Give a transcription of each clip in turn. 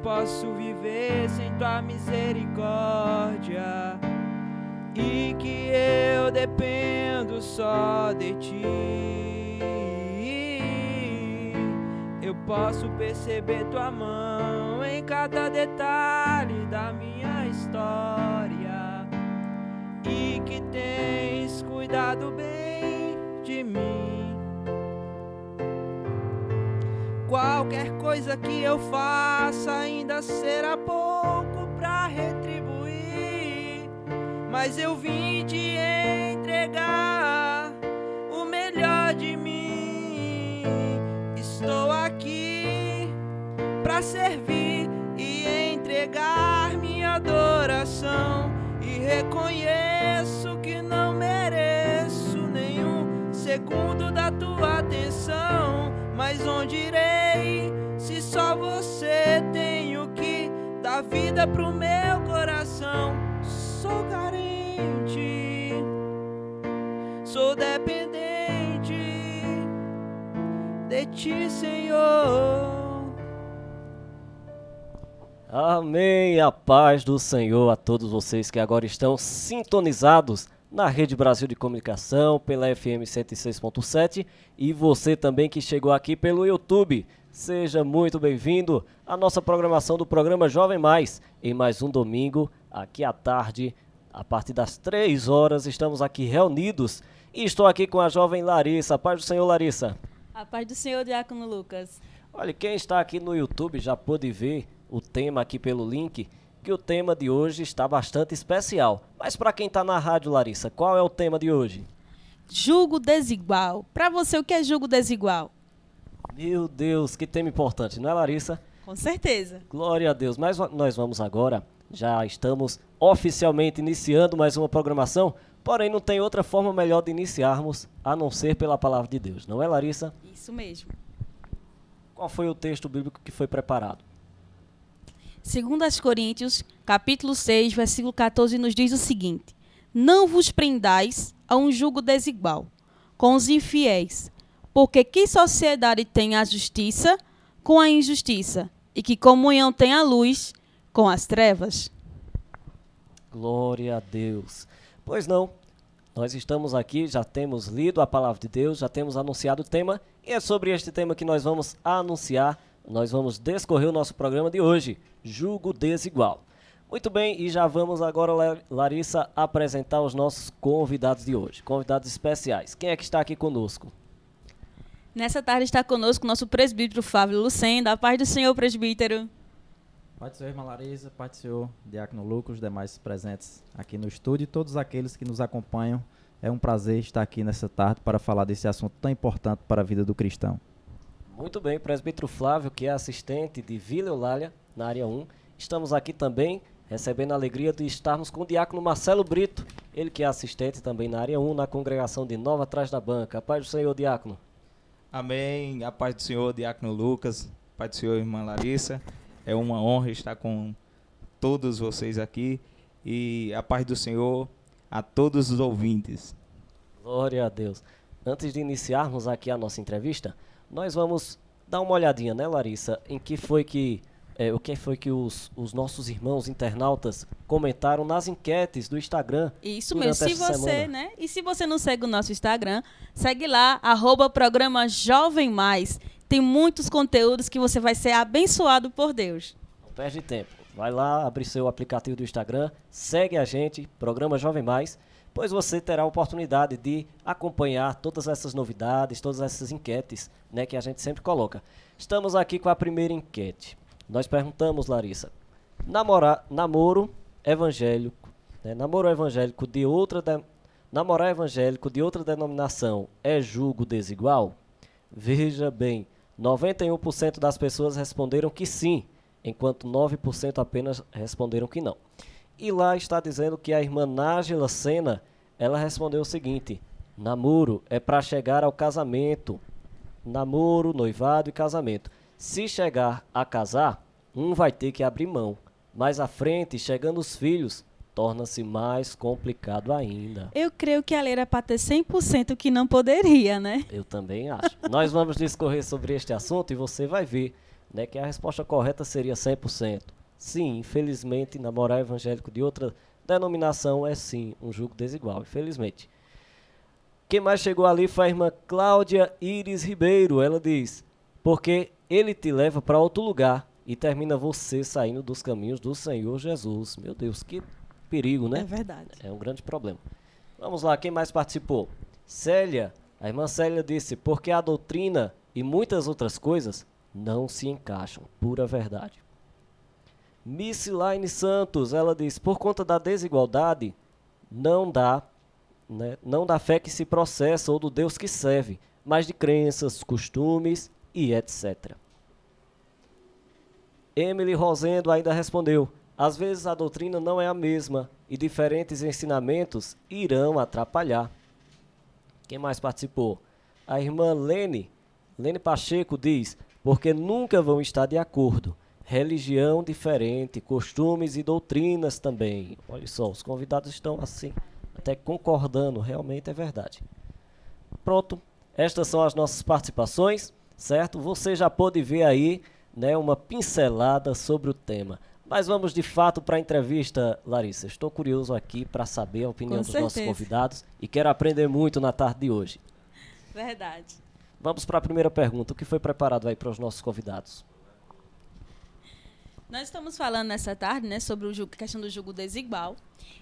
posso viver sem tua misericórdia e que eu dependo só de ti. Eu posso perceber tua mão em cada detalhe da minha história e que tens cuidado bem de mim. Qualquer coisa que eu faça ainda será pouco pra retribuir, mas eu vim te entregar o melhor de mim. Estou aqui pra servir e entregar minha adoração, e reconheço que não mereço nenhum segundo da tua atenção. Mas onde irei se só você tem o que dá vida pro meu coração? Sou carente, sou dependente de ti, Senhor. Amém, a paz do Senhor a todos vocês que agora estão sintonizados na Rede Brasil de Comunicação, pela FM 106.7, e você também que chegou aqui pelo YouTube. Seja muito bem-vindo à nossa programação do programa Jovem Mais, em mais um domingo, aqui à tarde, a partir das 3 horas, estamos aqui reunidos, e estou aqui com a jovem Larissa. A paz do Senhor, Larissa. A paz do Senhor, Diácono Lucas. Olha, quem está aqui no YouTube já pôde ver o tema aqui pelo link, que o tema de hoje está bastante especial. Mas para quem está na rádio, Larissa, qual é o tema de hoje? Jugo desigual. Para você, o que é jugo desigual? Meu Deus, que tema importante, não é, Larissa? Com certeza. Glória a Deus. Mas nós vamos agora, já estamos oficialmente iniciando mais uma programação, porém não tem outra forma melhor de iniciarmos a não ser pela palavra de Deus, não é, Larissa? Isso mesmo. Qual foi o texto bíblico que foi preparado? 2 Coríntios, capítulo 6, versículo 14, nos diz o seguinte: não vos prendais a um jugo desigual com os infiéis, porque que sociedade tem a justiça com a injustiça, e que comunhão tem a luz com as trevas? Glória a Deus. Pois não, nós estamos aqui, já temos lido a palavra de Deus, já temos anunciado o tema, e é sobre este tema que nós vamos anunciar. Nós vamos descorrer o nosso programa de hoje, Jugo Desigual. Muito bem, e já vamos agora, Larissa, apresentar os nossos convidados de hoje, convidados especiais. Quem é que está aqui conosco? Nessa tarde está conosco o nosso presbítero Flávio Lucenda. A paz do Senhor, presbítero. Paz do Senhor, irmã Larissa, paz do Senhor, Diácono Lucas, os demais presentes aqui no estúdio e todos aqueles que nos acompanham. É um prazer estar aqui nessa tarde para falar desse assunto tão importante para a vida do cristão. Muito bem, presbítero Flávio, que é assistente de Vila Eulália, na área 1. Estamos aqui também recebendo a alegria de estarmos com o diácono Marcelo Brito, ele que é assistente também na área 1, na congregação de Nova Atrás da Banca. A paz do Senhor, diácono. Amém, a paz do Senhor, diácono Lucas, a paz do Senhor, irmã Larissa. É uma honra estar com todos vocês aqui e a paz do Senhor a todos os ouvintes. Glória a Deus. Antes de iniciarmos aqui a nossa entrevista, nós vamos dar uma olhadinha, né, Larissa, em que foi que o que foi que os nossos irmãos internautas comentaram nas enquetes do Instagram. Isso mesmo, se você, né? E se você não segue o nosso Instagram, segue lá, @programa Jovem Mais. Tem muitos conteúdos que você vai ser abençoado por Deus. Não perde tempo. Vai lá, abre seu aplicativo do Instagram, segue a gente, Programa Jovem Mais, pois você terá a oportunidade de acompanhar todas essas novidades, todas essas enquetes, né, que a gente sempre coloca. Estamos aqui com a primeira enquete. Nós perguntamos, Larissa, namoro evangélico, né, namorar evangélico de outra denominação é julgo desigual? Veja bem, 91% das pessoas responderam que sim, enquanto 9% apenas responderam que não. E lá está dizendo que a irmã Nájila Sena, ela respondeu o seguinte: namoro é para chegar ao casamento. Namoro, noivado e casamento. Se chegar a casar, um vai ter que abrir mão. Mais à frente, chegando os filhos, torna-se mais complicado ainda. Eu creio que a lei era para ter 100% que não poderia, né? Eu também acho. Nós vamos discorrer sobre este assunto e você vai ver, né, que a resposta correta seria 100%. Sim, infelizmente, namorar evangélico de outra denominação é sim um julgo desigual, infelizmente. Quem mais chegou ali foi a irmã Cláudia Iris Ribeiro. Ela diz, porque ele te leva para outro lugar e termina você saindo dos caminhos do Senhor Jesus. Meu Deus, que perigo, né? É verdade. É um grande problema. Vamos lá, quem mais participou? Célia, a irmã Célia disse, porque a doutrina e muitas outras coisas não se encaixam. Pura verdade. Miss Laine Santos, ela diz, por conta da desigualdade, não dá fé que se processa ou do Deus que serve, mas de crenças, costumes e etc. Emily Rosendo ainda respondeu, às vezes a doutrina não é a mesma e diferentes ensinamentos irão atrapalhar. Quem mais participou? A irmã Lene Pacheco diz, porque nunca vão estar de acordo. Religião diferente, costumes e doutrinas também. Olha só, os convidados estão assim, até concordando, realmente é verdade. Pronto, estas são as nossas participações, certo? Você já pôde ver aí, né, uma pincelada sobre o tema. Mas vamos de fato para a entrevista, Larissa. Estou curioso aqui para saber a opinião dos nossos convidados e quero aprender muito na tarde de hoje. Verdade. Vamos para a primeira pergunta. O que foi preparado aí para os nossos convidados? Nós estamos falando nessa tarde, né, sobre a questão do julgo desigual.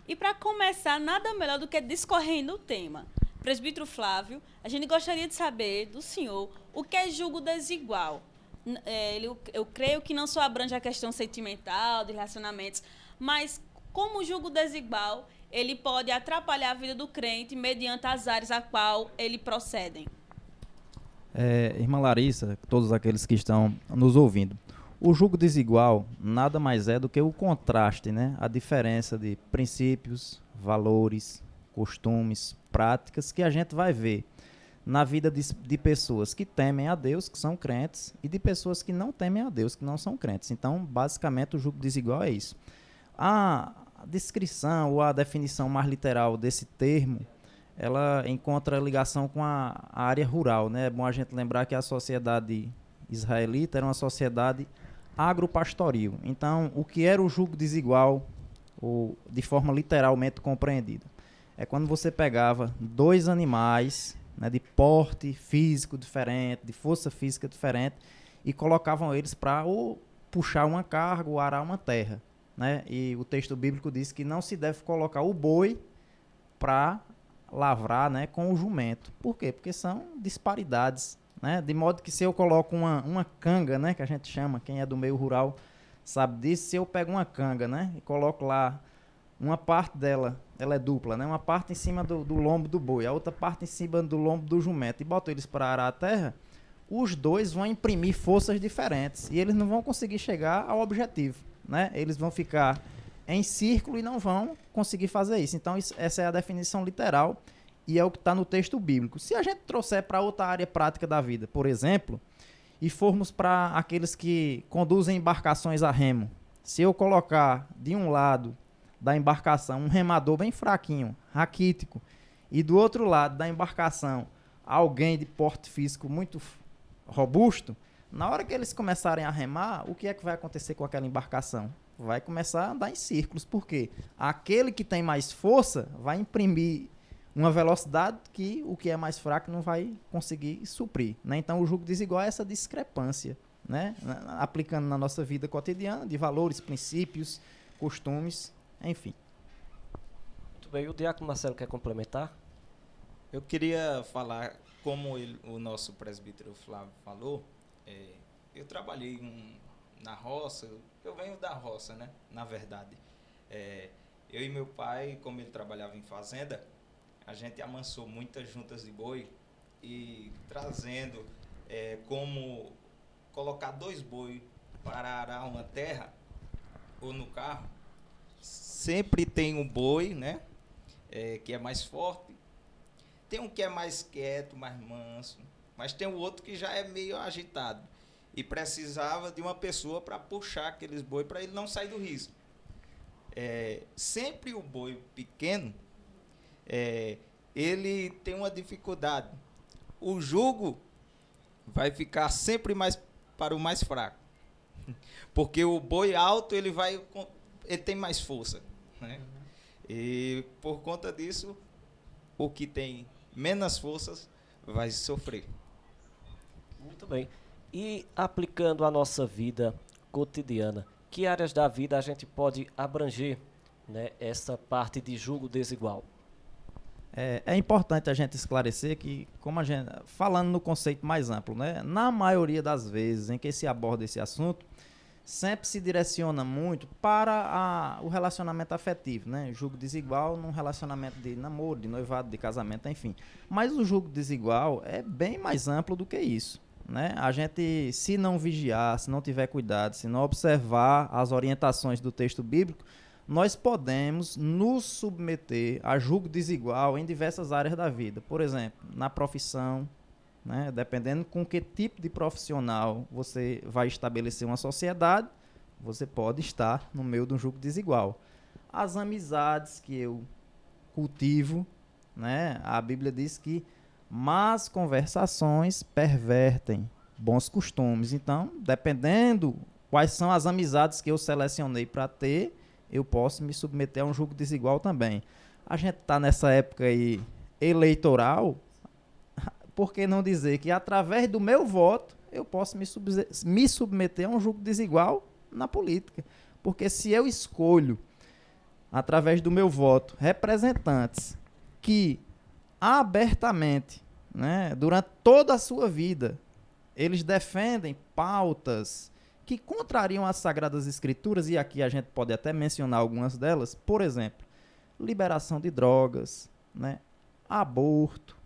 E para começar, nada melhor do que discorrendo o tema. Presbítero Flávio, a gente gostaria de saber do senhor o que é julgo desigual. Eu creio que não só abrange a questão sentimental, de relacionamentos, mas como o julgo desigual ele pode atrapalhar a vida do crente mediante as áreas a qual ele procedem. Irmã Larissa, todos aqueles que estão nos ouvindo, o julgo desigual nada mais é do que o contraste, né? A diferença de princípios, valores, costumes, práticas que a gente vai ver na vida de pessoas que temem a Deus, que são crentes, e de pessoas que não temem a Deus, que não são crentes. Então, basicamente, o julgo desigual é isso. A descrição ou a definição mais literal desse termo, ela encontra ligação com a área rural, né? É bom a gente lembrar que a sociedade israelita era uma sociedade agropastoril. Então, o que era o julgo desigual, ou de forma literalmente compreendida? É quando você pegava dois animais, né, de porte físico diferente, de força física diferente, e colocavam eles para ou puxar uma carga ou arar uma terra, né? E o texto bíblico diz que não se deve colocar o boi para lavrar, né, com o jumento. Por quê? Porque são disparidades, né? De modo que se eu coloco uma canga, né, que a gente chama, quem é do meio rural sabe disso, se eu pego uma canga, né, e coloco lá uma parte dela, ela é dupla, né? Uma parte em cima do lombo do boi, a outra parte em cima do lombo do jumento, e boto eles para arar a terra, os dois vão imprimir forças diferentes e eles não vão conseguir chegar ao objetivo, né? Eles vão ficar em círculo e não vão conseguir fazer isso. Então, essa é a definição literal e é o que está no texto bíblico. Se a gente trouxer para outra área prática da vida, por exemplo, e formos para aqueles que conduzem embarcações a remo, se eu colocar de um lado da embarcação um remador bem fraquinho, raquítico, e do outro lado da embarcação alguém de porte físico muito robusto, na hora que eles começarem a remar, o que é que vai acontecer com aquela embarcação? Vai começar a andar em círculos, porque aquele que tem mais força vai imprimir uma velocidade que o que é mais fraco não vai conseguir suprir, né? Então o julgo desigual é essa discrepância, né? Aplicando na nossa vida cotidiana, de valores, princípios, costumes, enfim. Muito bem, o diácono Marcelo quer complementar? Eu queria falar, como o nosso presbítero Flávio falou, eu trabalhei na roça, eu venho da roça, né? Na verdade. Eu e meu pai, como ele trabalhava em fazenda, a gente amansou muitas juntas de boi e trazendo como colocar 2 boi para arar uma terra ou no carro. Sempre tem um boi, né? Que é mais forte. Tem um que é mais quieto, mais manso. Mas tem o outro que já é meio agitado. E precisava de uma pessoa para puxar aqueles boi para ele não sair do risco. sempre o boi pequeno, ele tem uma dificuldade. O jugo vai ficar sempre mais para o mais fraco. Porque o boi alto, ele tem mais força, né? E por conta disso, o que tem menos forças vai sofrer. Muito bem. E aplicando a nossa vida cotidiana, que áreas da vida a gente pode abranger, né, essa parte de julgo desigual? É importante a gente esclarecer que, como a gente, falando no conceito mais amplo, né, na maioria das vezes em que se aborda esse assunto, sempre se direciona muito para o relacionamento afetivo, né? Julgo desigual num relacionamento de namoro, de noivado, de casamento, enfim. Mas o julgo desigual é bem mais amplo do que isso, né? A gente, se não vigiar, se não tiver cuidado, se não observar as orientações do texto bíblico, nós podemos nos submeter a julgo desigual em diversas áreas da vida. Por exemplo, na profissão, né? Dependendo com que tipo de profissional você vai estabelecer uma sociedade, você pode estar no meio de um julgo desigual. As amizades que eu cultivo, né? A Bíblia diz que más conversações pervertem bons costumes. Então, dependendo quais são as amizades que eu selecionei para ter, eu posso me submeter a um julgo desigual também. A gente está nessa época aí eleitoral, por que não dizer que através do meu voto eu posso me submeter a um julgo desigual na política? Porque se eu escolho, através do meu voto, representantes que abertamente, né, durante toda a sua vida, eles defendem pautas que contrariam as Sagradas Escrituras, e aqui a gente pode até mencionar algumas delas, por exemplo, liberação de drogas, né, aborto,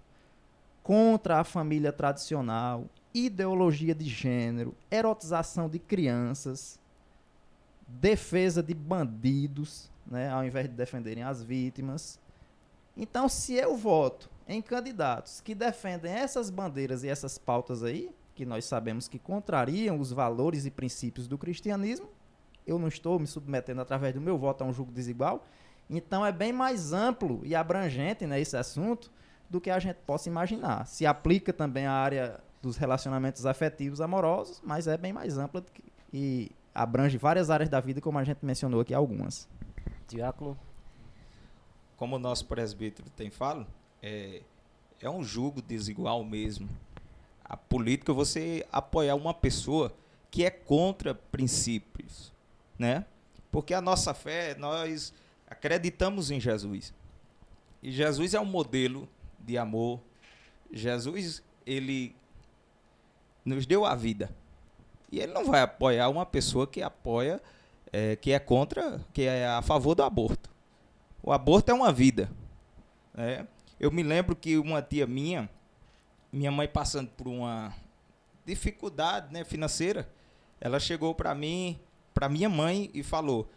contra a família tradicional, ideologia de gênero, erotização de crianças, defesa de bandidos, né, ao invés de defenderem as vítimas. Então, se eu voto em candidatos que defendem essas bandeiras e essas pautas aí, que nós sabemos que contrariam os valores e princípios do cristianismo, eu não estou me submetendo através do meu voto a um julgo desigual. Então, é bem mais amplo e abrangente, né, esse assunto, do que a gente possa imaginar. Se aplica também à área dos relacionamentos afetivos amorosos, mas é bem mais ampla e abrange várias áreas da vida, como a gente mencionou aqui algumas. Diácono? Como o nosso presbítero tem falado, é um julgo desigual mesmo. A política é você apoiar uma pessoa que é contra princípios, né? Porque a nossa fé, nós acreditamos em Jesus. E Jesus é um modelo de amor. Jesus, ele nos deu a vida. E ele não vai apoiar uma pessoa que apoia, que é contra, que é a favor do aborto. O aborto é uma vida, né? Eu me lembro que uma tia minha mãe passando por uma dificuldade, né, financeira, ela chegou para mim, para minha mãe, e falou: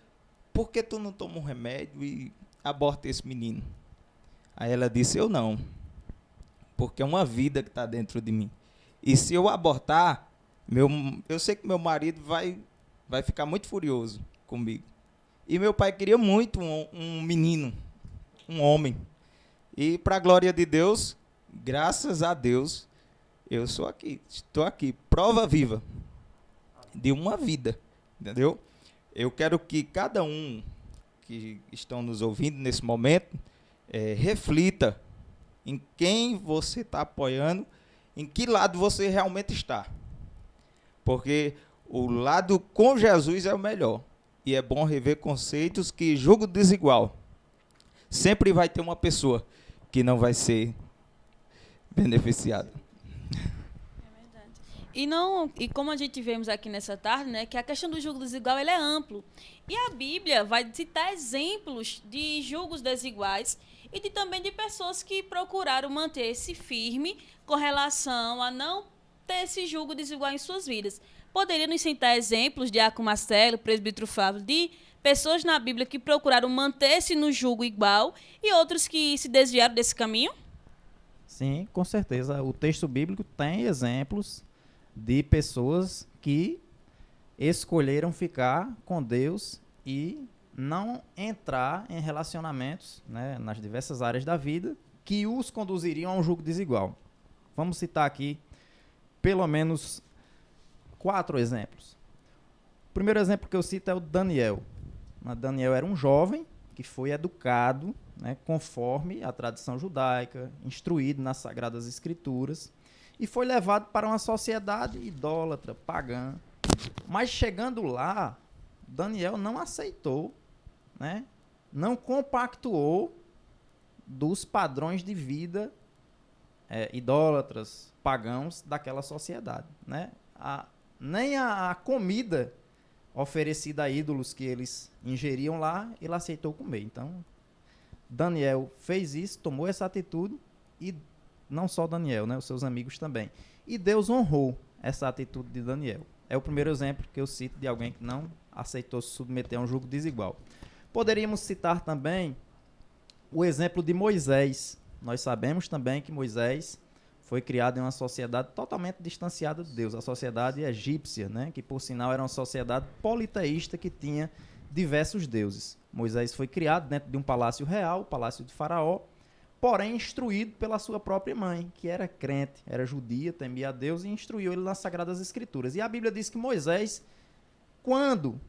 por que tu não toma um remédio e aborta esse menino? Aí ela disse: eu não, porque é uma vida que está dentro de mim. E se eu abortar, eu sei que meu marido vai ficar muito furioso comigo. E meu pai queria muito um menino, um homem. E para a glória de Deus, graças a Deus, eu estou aqui, prova viva de uma vida, entendeu? Eu quero que cada um que estão nos ouvindo nesse momento reflita em quem você está apoiando, em que lado você realmente está. Porque o lado com Jesus é o melhor. E é bom rever conceitos que julgo desigual. Sempre vai ter uma pessoa que não vai ser beneficiada. E como a gente vemos aqui nessa tarde, né, que a questão do julgo desigual ele é amplo. E a Bíblia vai citar exemplos de julgos desiguais e também de pessoas que procuraram manter-se firme com relação a não ter esse julgo desigual em suas vidas. Poderia nos citar exemplos, Diácono Marcelo, Presbítero Flávio, de pessoas na Bíblia que procuraram manter-se no julgo igual e outros que se desviaram desse caminho? Sim, com certeza. O texto bíblico tem exemplos de pessoas que escolheram ficar com Deus e não entrar em relacionamentos, né, nas diversas áreas da vida que os conduziriam a um julgo desigual. Vamos citar aqui pelo menos 4 exemplos. O primeiro exemplo que eu cito é o Daniel. Daniel era um jovem que foi educado, né, conforme a tradição judaica, instruído nas Sagradas Escrituras, e foi levado para uma sociedade idólatra, pagã. Mas chegando lá, Daniel não aceitou, né, não compactuou dos padrões de vida idólatras, pagãos daquela sociedade, né? Nem a comida oferecida a ídolos que eles ingeriam lá, ele aceitou comer. Então, Daniel fez isso, tomou essa atitude, e não só Daniel, né, os seus amigos também. E Deus honrou essa atitude de Daniel. É o primeiro exemplo que eu cito de alguém que não aceitou se submeter a um jugo desigual. Poderíamos citar também o exemplo de Moisés. Nós sabemos também que Moisés foi criado em uma sociedade totalmente distanciada de Deus, a sociedade egípcia, né, que por sinal era uma sociedade politeísta que tinha diversos deuses. Moisés foi criado dentro de um palácio real, o palácio de Faraó, porém instruído pela sua própria mãe, que era crente, era judia, temia a Deus, e instruiu ele nas Sagradas Escrituras. E a Bíblia diz que Moisés, quando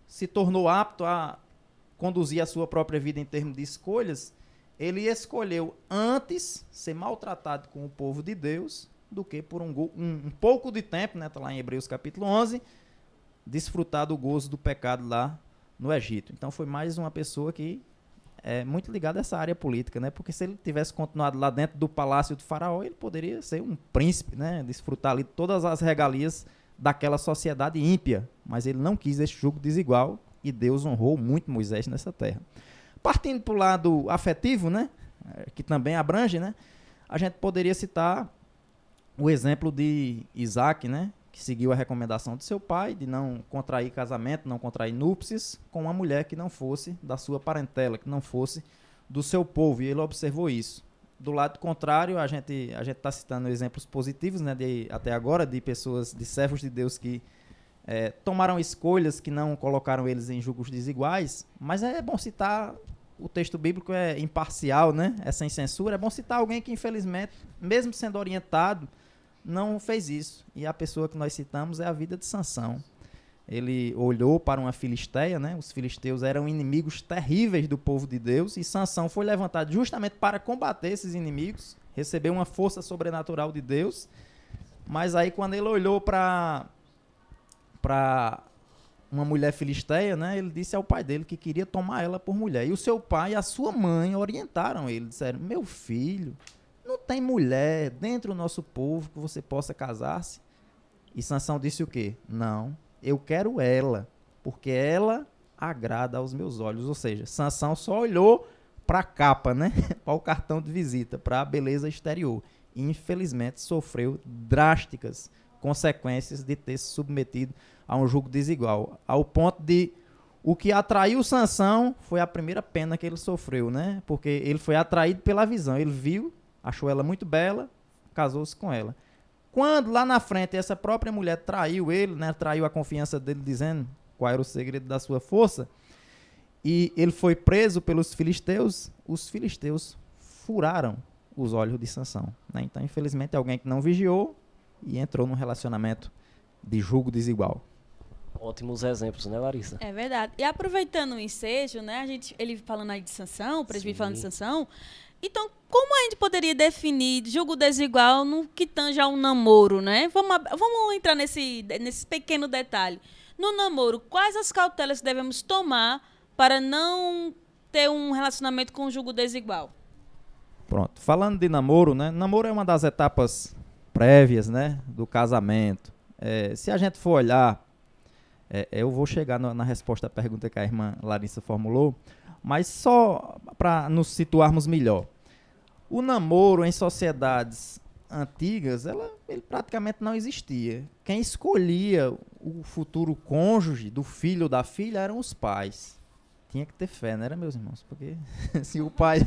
se tornou apto a conduzir a sua própria vida em termos de escolhas, ele escolheu antes ser maltratado com o povo de Deus do que por um pouco de tempo, né, está lá em Hebreus capítulo 11, desfrutar do gozo do pecado lá no Egito. Então foi mais uma pessoa que é muito ligada a essa área política, né, porque se ele tivesse continuado lá dentro do palácio de Faraó, ele poderia ser um príncipe, né, desfrutar ali todas as regalias daquela sociedade ímpia, mas ele não quis esse jugo desigual e Deus honrou muito Moisés nessa terra. Partindo para o lado afetivo, né, que também abrange, né, a gente poderia citar o exemplo de Isaac, né, que seguiu a recomendação de seu pai de não contrair casamento, não contrair núpcias com uma mulher que não fosse da sua parentela, que não fosse do seu povo, e ele observou isso. Do lado contrário, a gente está citando exemplos positivos, né, até agora, de pessoas, de servos de Deus que tomaram escolhas que não colocaram eles em julgos desiguais, mas é bom citar, o texto bíblico é imparcial, né? É sem censura, é bom citar alguém que infelizmente, mesmo sendo orientado, não fez isso. E a pessoa que nós citamos é a vida de Sansão. Ele olhou para uma filisteia, né? Os filisteus eram inimigos terríveis do povo de Deus, e Sansão foi levantado justamente para combater esses inimigos, recebeu uma força sobrenatural de Deus, mas aí quando ele olhou para uma mulher filisteia, né, ele disse ao pai dele que queria tomar ela por mulher. E o seu pai e a sua mãe orientaram ele, disseram: meu filho, não tem mulher dentro do nosso povo que você possa casar-se? E Sansão disse o quê? Não, eu quero ela, porque ela agrada aos meus olhos. Ou seja, Sansão só olhou para a capa, né, para o cartão de visita, para a beleza exterior. E infelizmente sofreu drásticas consequências de ter se submetido a um jugo desigual, ao ponto de o que atraiu Sansão foi a primeira pena que ele sofreu, né? Porque ele foi atraído pela visão, ele viu, achou ela muito bela, casou-se com ela. Quando lá na frente essa própria mulher traiu ele, né? Traiu a confiança dele, dizendo qual era o segredo da sua força, e ele foi preso pelos filisteus, os filisteus furaram os olhos de Sansão, né? Então, infelizmente, alguém que não vigiou e entrou num relacionamento de jugo desigual. Ótimos exemplos, né, Larissa? É verdade. E aproveitando o ensejo, né, ele falando aí de Sansão, o presbítero falando de Sansão, então, como a gente poderia definir jugo desigual no que tange a um namoro, né? Vamos entrar nesse pequeno detalhe. No namoro, quais as cautelas devemos tomar para não ter um relacionamento com jugo desigual? Pronto. Falando de namoro, né? Namoro é uma das etapas prévias, né, do casamento. Se a gente for olhar, eu vou chegar na resposta à pergunta que a irmã Larissa formulou, mas só para nos situarmos melhor. O namoro em sociedades antigas, ele praticamente não existia. Quem escolhia o futuro cônjuge do filho ou da filha eram os pais. Tinha que ter fé, não era, meus irmãos? Porque se o pai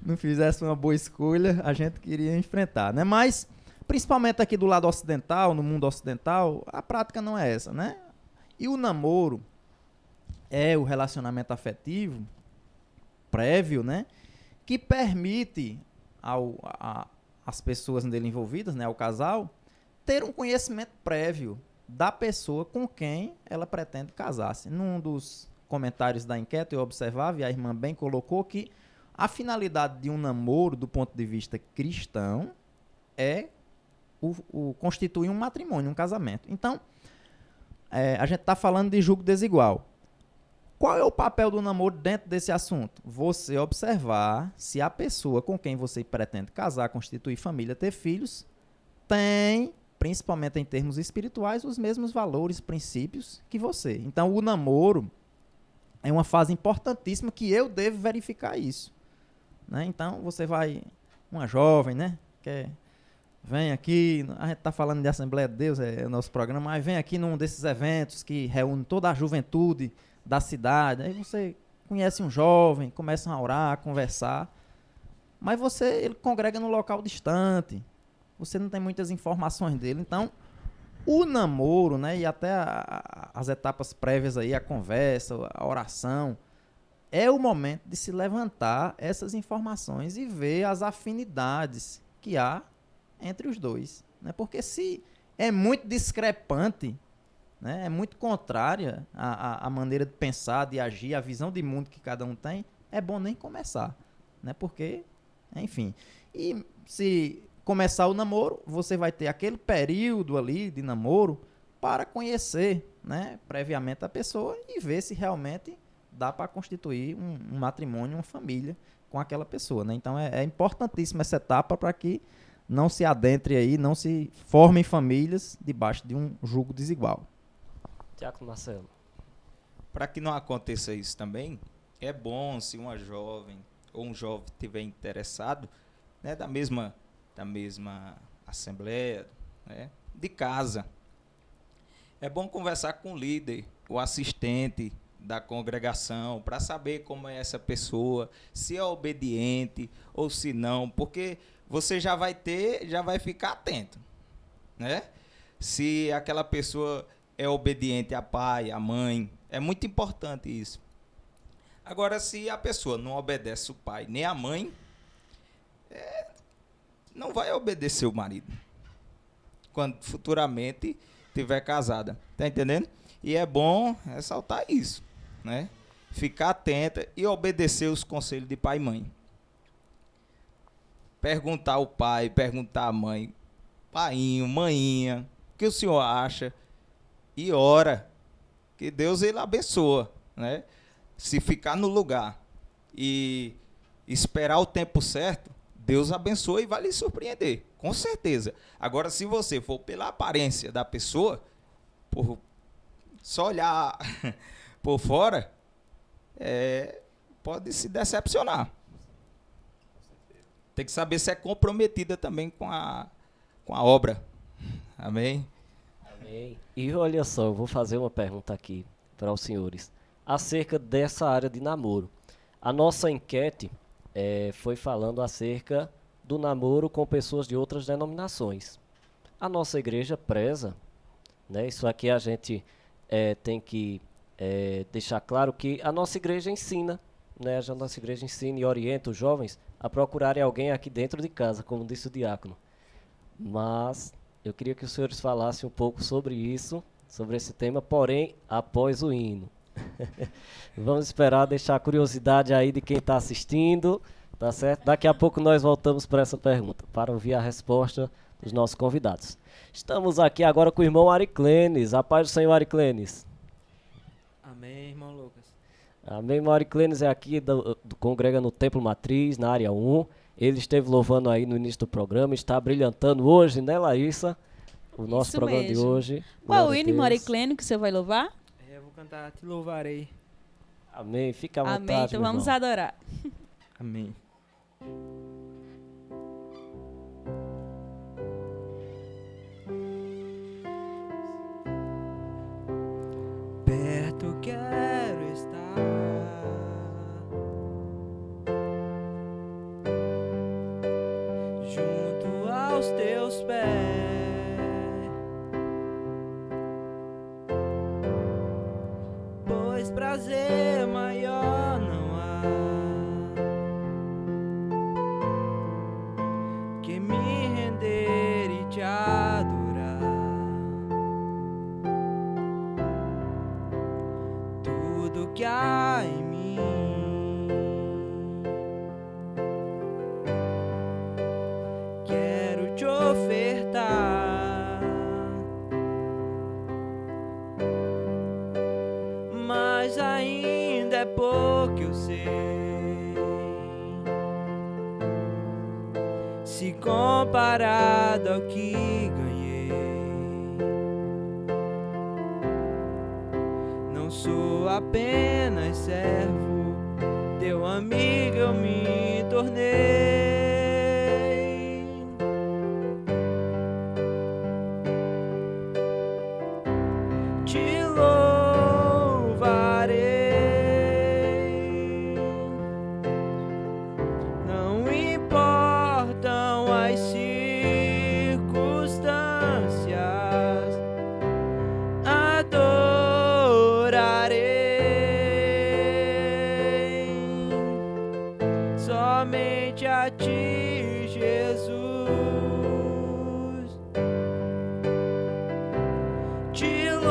não fizesse uma boa escolha, a gente queria enfrentar, né? Mas, principalmente aqui do lado ocidental, no mundo ocidental, a prática não é essa, né? E o namoro é o relacionamento afetivo prévio, né? Que permite às pessoas nele envolvidas, né, ao casal, ter um conhecimento prévio da pessoa com quem ela pretende casar-se. Num dos comentários da enquete eu observava, e a irmã bem colocou, que a finalidade de um namoro, do ponto de vista cristão, é constituir um matrimônio, um casamento. Então, a gente está falando de julgo desigual. Qual é o papel do namoro dentro desse assunto? Você observar se a pessoa com quem você pretende casar, constituir família, ter filhos, tem, principalmente em termos espirituais, os mesmos valores, princípios que você. Então, o namoro é uma fase importantíssima que eu devo verificar isso. Né? Então, você vai, uma jovem, né, vem aqui, a gente está falando de Assembleia de Deus, é o nosso programa, mas vem aqui num desses eventos que reúne toda a juventude da cidade, aí você conhece um jovem, começam a orar, a conversar, mas ele congrega num local distante, você não tem muitas informações dele, então o namoro, né, e até as etapas prévias aí, a conversa, a oração, é o momento de se levantar essas informações e ver as afinidades que há entre os dois, né? Porque se é muito discrepante, né, é muito contrária à maneira de pensar, de agir, a visão de mundo que cada um tem, é bom nem começar, né? Porque, enfim, e se começar o namoro, você vai ter aquele período ali de namoro para conhecer, né, previamente a pessoa e ver se realmente dá para constituir um matrimônio, uma família com aquela pessoa, né? Então é importantíssima essa etapa para que não se adentre aí, não se formem famílias debaixo de um jugo desigual. Diácono Marcelo. Para que não aconteça isso também, é bom se uma jovem ou um jovem estiver interessado, né, da mesma assembleia, né, de casa. É bom conversar com o líder, o assistente da congregação, para saber como é essa pessoa, se é obediente ou se não, porque você já vai ficar atento, né? Se aquela pessoa é obediente a pai, a mãe, é muito importante isso. Agora, se a pessoa não obedece o pai nem a mãe, não vai obedecer o marido, quando futuramente estiver casada, tá entendendo? E é bom ressaltar isso, né? Ficar atenta e obedecer os conselhos de pai e mãe. Perguntar ao pai, perguntar à mãe, painho, maninha, o que o senhor acha? E ora, que Deus ele abençoa, né? Se ficar no lugar e esperar o tempo certo, Deus abençoa e vai lhe surpreender, com certeza. Agora, se você for pela aparência da pessoa, só olhar por fora, pode se decepcionar. Tem que saber se é comprometida também com a obra. Amém? Amém. E olha só, eu vou fazer uma pergunta aqui para os senhores, acerca dessa área de namoro. A nossa enquete foi falando acerca do namoro com pessoas de outras denominações. A nossa igreja preza, né, isso aqui a gente tem que deixar claro que a nossa igreja ensina, né, a nossa igreja ensina e orienta os jovens a procurarem alguém aqui dentro de casa, como disse o diácono. Mas eu queria que os senhores falassem um pouco sobre isso, sobre esse tema, porém, após o hino. Vamos esperar, deixar a curiosidade aí de quem está assistindo, tá certo? Daqui a pouco nós voltamos para essa pergunta, para ouvir a resposta dos nossos convidados. Estamos aqui agora com o irmão Ariclenes. A paz do Senhor, Ariclenes. Amém, irmão Lucas. Amém, irmão Ariclenes é aqui do congrega no Templo Matriz, na área 1. Ele esteve louvando aí no início do programa, está brilhantando hoje, né, Larissa? O nosso Isso programa mesmo. de hoje. Qual o Glória a hino, irmão Deus. Aricleno, que você vai louvar? Eu vou cantar Te Louvarei. Amém, fica à vontade, Amém, então meu vamos irmão. adorar. Amém. Perto quero estar, junto aos teus pés, pois prazer maior não há que me render e te adorar. Tudo que há em mim quero te ofertar, mas ainda é pouco, eu sei. Se comparado ao que ganhei, não sou apenas servo, teu amigo eu me tornei. Te louvarei, não importam as circunstâncias, adorarei somente a ti, Jesus. Te louvarei,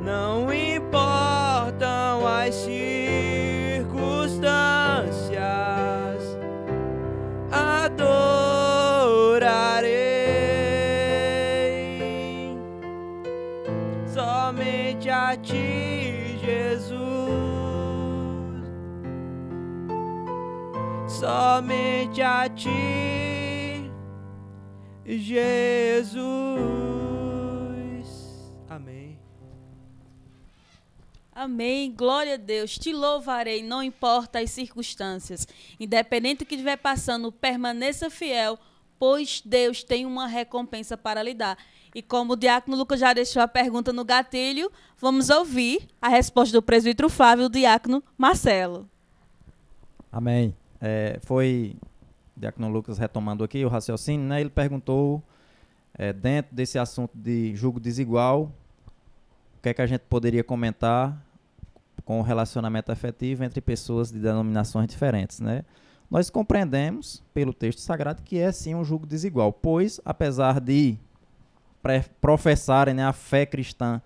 não importam as circunstâncias, adorarei somente a ti, Jesus. Somente a ti, Jesus. Amém. Amém. Glória a Deus. Te louvarei, não importa as circunstâncias. Independente do que estiver passando, permaneça fiel, pois Deus tem uma recompensa para lhe dar. E como o diácono Lucas já deixou a pergunta no gatilho, vamos ouvir a resposta do presbítero Flávio e do diácono Marcelo. Amém. Foi o diácono Lucas retomando aqui o raciocínio, né? Ele perguntou, dentro desse assunto de julgo desigual, o que é que a gente poderia comentar com o relacionamento afetivo entre pessoas de denominações diferentes, né? Nós compreendemos, pelo texto sagrado, que é sim um julgo desigual, pois, apesar de professarem, né, a fé cristã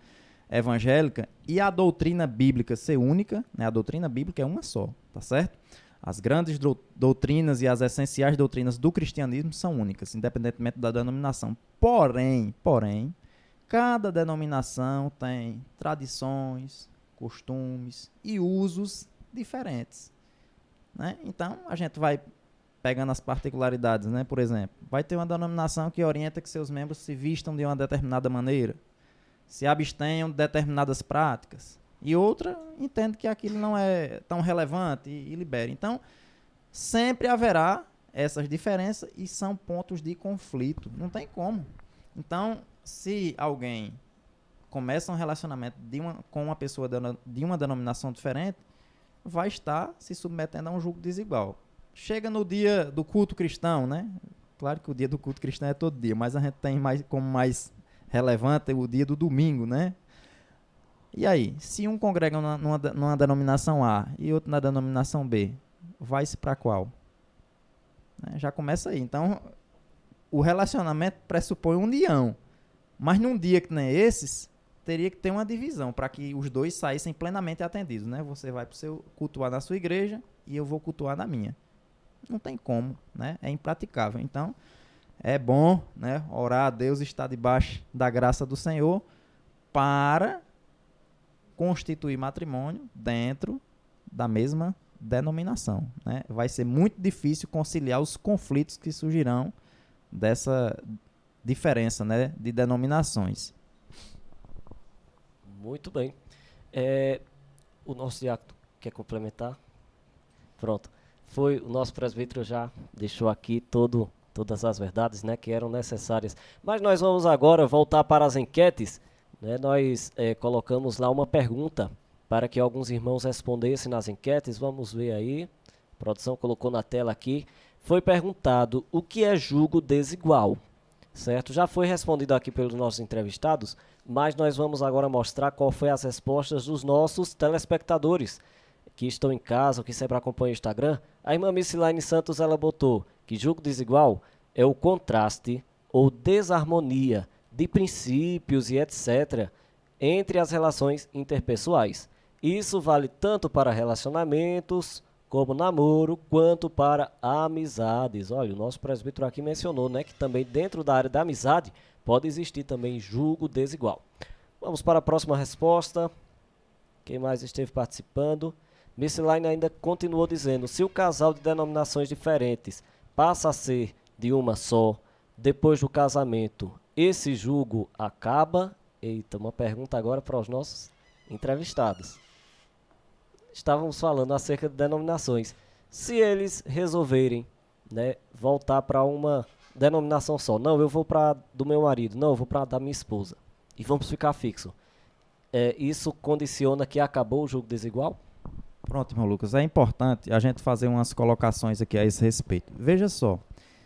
evangélica e a doutrina bíblica ser única, né? A doutrina bíblica é uma só, tá certo? As grandes doutrinas e as essenciais doutrinas do cristianismo são únicas, independentemente da denominação. Porém, cada denominação tem tradições, costumes e usos diferentes, né? Então, a gente vai pegando as particularidades, né? Por exemplo, vai ter uma denominação que orienta que seus membros se vistam de uma determinada maneira, se abstenham de determinadas práticas, e outra entende que aquilo não é tão relevante e libera. Então, sempre haverá essas diferenças e são pontos de conflito. Não tem como. Então, se alguém começa um relacionamento com uma pessoa de uma denominação diferente, vai estar se submetendo a um julgo desigual. Chega no dia do culto cristão, né? Claro que o dia do culto cristão é todo dia, mas a gente tem como mais relevante o dia do domingo, né? E aí, se um congrega numa denominação A e outro na denominação B, vai-se para qual? Já começa aí. Então, o relacionamento pressupõe união. Mas num dia que nem esses, teria que ter uma divisão para que os dois saíssem plenamente atendidos, né? Você vai cultuar na sua igreja e eu vou cultuar na minha. Não tem como, né? É impraticável. Então, é bom, né, orar a Deus, estar debaixo da graça do Senhor para constituir matrimônio dentro da mesma denominação, né? Vai ser muito difícil conciliar os conflitos que surgirão dessa diferença, né, de denominações. Muito bem. O nosso diácono quer complementar? Pronto. Foi o nosso presbítero já deixou aqui todas as verdades, né, que eram necessárias. Mas nós vamos agora voltar para as enquetes. Né? Nós colocamos lá uma pergunta para que alguns irmãos respondessem nas enquetes. Vamos ver aí. A produção colocou na tela aqui. Foi perguntado: o que é julgo desigual? certo? Já foi respondido aqui pelos nossos entrevistados, mas nós vamos agora mostrar qual foi as respostas dos nossos telespectadores que estão em casa, ou que sempre acompanham o Instagram. A irmã Missilane Santos, ela botou que julgo desigual é o contraste ou desarmonia de princípios e etc. entre as relações interpessoais. Isso vale tanto para relacionamentos, como namoro, quanto para amizades. Olha, o nosso presbítero aqui mencionou, né, que também dentro da área da amizade pode existir também julgo desigual. Vamos para a próxima resposta. Quem mais esteve participando? Missilane ainda continuou dizendo, se o casal de denominações diferentes passa a ser de uma só, depois do casamento, esse julgo acaba? Eita, uma pergunta agora para os nossos entrevistados. Estávamos falando acerca de denominações. Se eles resolverem, né, voltar para uma denominação só, não, eu vou para do meu marido, não, eu vou para da minha esposa, e vamos ficar fixo, isso condiciona que acabou o julgo desigual? Pronto, irmão Lucas, é importante a gente fazer umas colocações aqui a esse respeito. Veja só,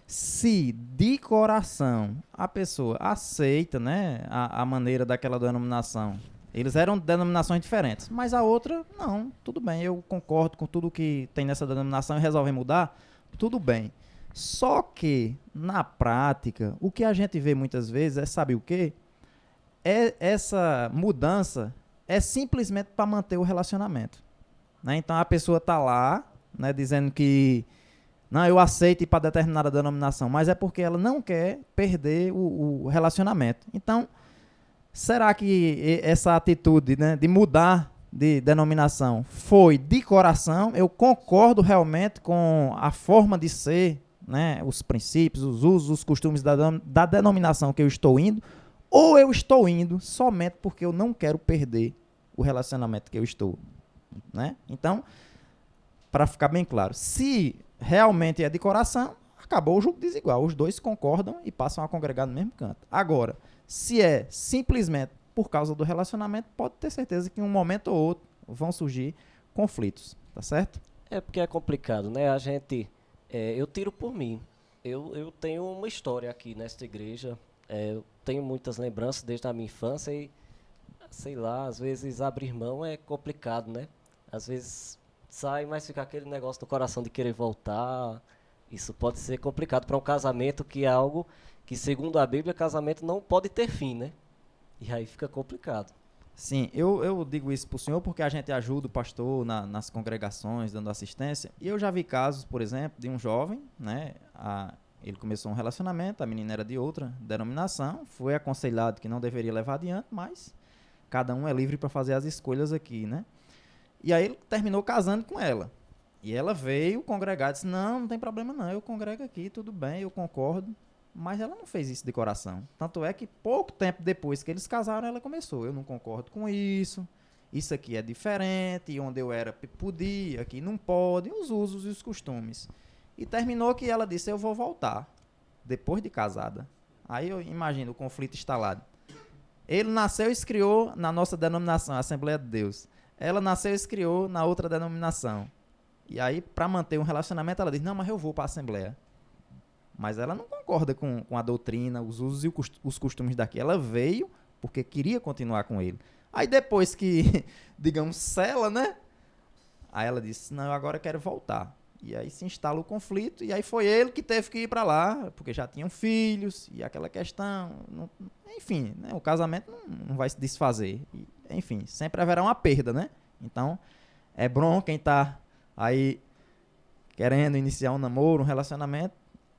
se de coração a pessoa aceita, né, a maneira daquela denominação, eles eram denominações diferentes, mas a outra, não, tudo bem, eu concordo com tudo que tem nessa denominação e resolvem mudar, tudo bem. Só que, na prática, o que a gente vê muitas vezes é, sabe o quê? Essa mudança é simplesmente para manter o relacionamento. Né? Então a pessoa está lá, né, dizendo que não, eu aceito ir para determinada denominação, mas é porque ela não quer perder o relacionamento. Então, será que essa atitude, né, de mudar de denominação foi de coração? Eu concordo realmente com a forma de ser, né, os princípios, os usos, os costumes da denominação que eu estou indo, ou eu estou indo somente porque eu não quero perder o relacionamento que eu estou, né? Então, para ficar bem claro, se realmente é de coração, acabou o julgo desigual. Os dois concordam e passam a congregar no mesmo canto. Agora, se é simplesmente por causa do relacionamento, pode ter certeza que em um momento ou outro vão surgir conflitos, tá certo? É porque é complicado, né? A gente, eu tiro por mim. Eu tenho uma história aqui nesta igreja. Eu tenho muitas lembranças desde a minha infância e, sei lá, às vezes abrir mão é complicado, né? Às vezes sai, mas fica aquele negócio no coração de querer voltar. Isso pode ser complicado para um casamento, que é algo que, segundo a Bíblia, casamento não pode ter fim, né? E aí fica complicado. Sim, eu digo isso para o senhor porque a gente ajuda o pastor nas congregações, dando assistência. E eu já vi casos, por exemplo, de um jovem, né? Ele começou um relacionamento, a menina era de outra denominação, foi aconselhado que não deveria levar adiante, mas cada um é livre para fazer as escolhas aqui, né? E aí ele terminou casando com ela. E ela veio congregar e disse, não tem problema não, eu congrego aqui, tudo bem, eu concordo. Mas ela não fez isso de coração. Tanto é que pouco tempo depois que eles casaram, ela começou, eu não concordo com isso aqui é diferente, e onde eu era podia, aqui não pode, os usos e os costumes. E terminou que ela disse, eu vou voltar, depois de casada. Aí eu imagino o conflito instalado. Ele nasceu e se criou na nossa denominação, Assembleia de Deus. Ela nasceu e se criou na outra denominação. E aí, para manter um relacionamento, ela diz, não, mas eu vou para a Assembleia. Mas ela não concorda com a doutrina, os usos e os costumes daqui. Ela veio porque queria continuar com ele. Aí depois que, digamos, sela, né? Aí ela disse, não, eu agora quero voltar. E aí se instala o conflito, e aí foi ele que teve que ir para lá, porque já tinham filhos, e aquela questão, enfim, né, o casamento não vai se desfazer. E, enfim, sempre haverá uma perda, né? Então, é bom quem está aí querendo iniciar um namoro, um relacionamento,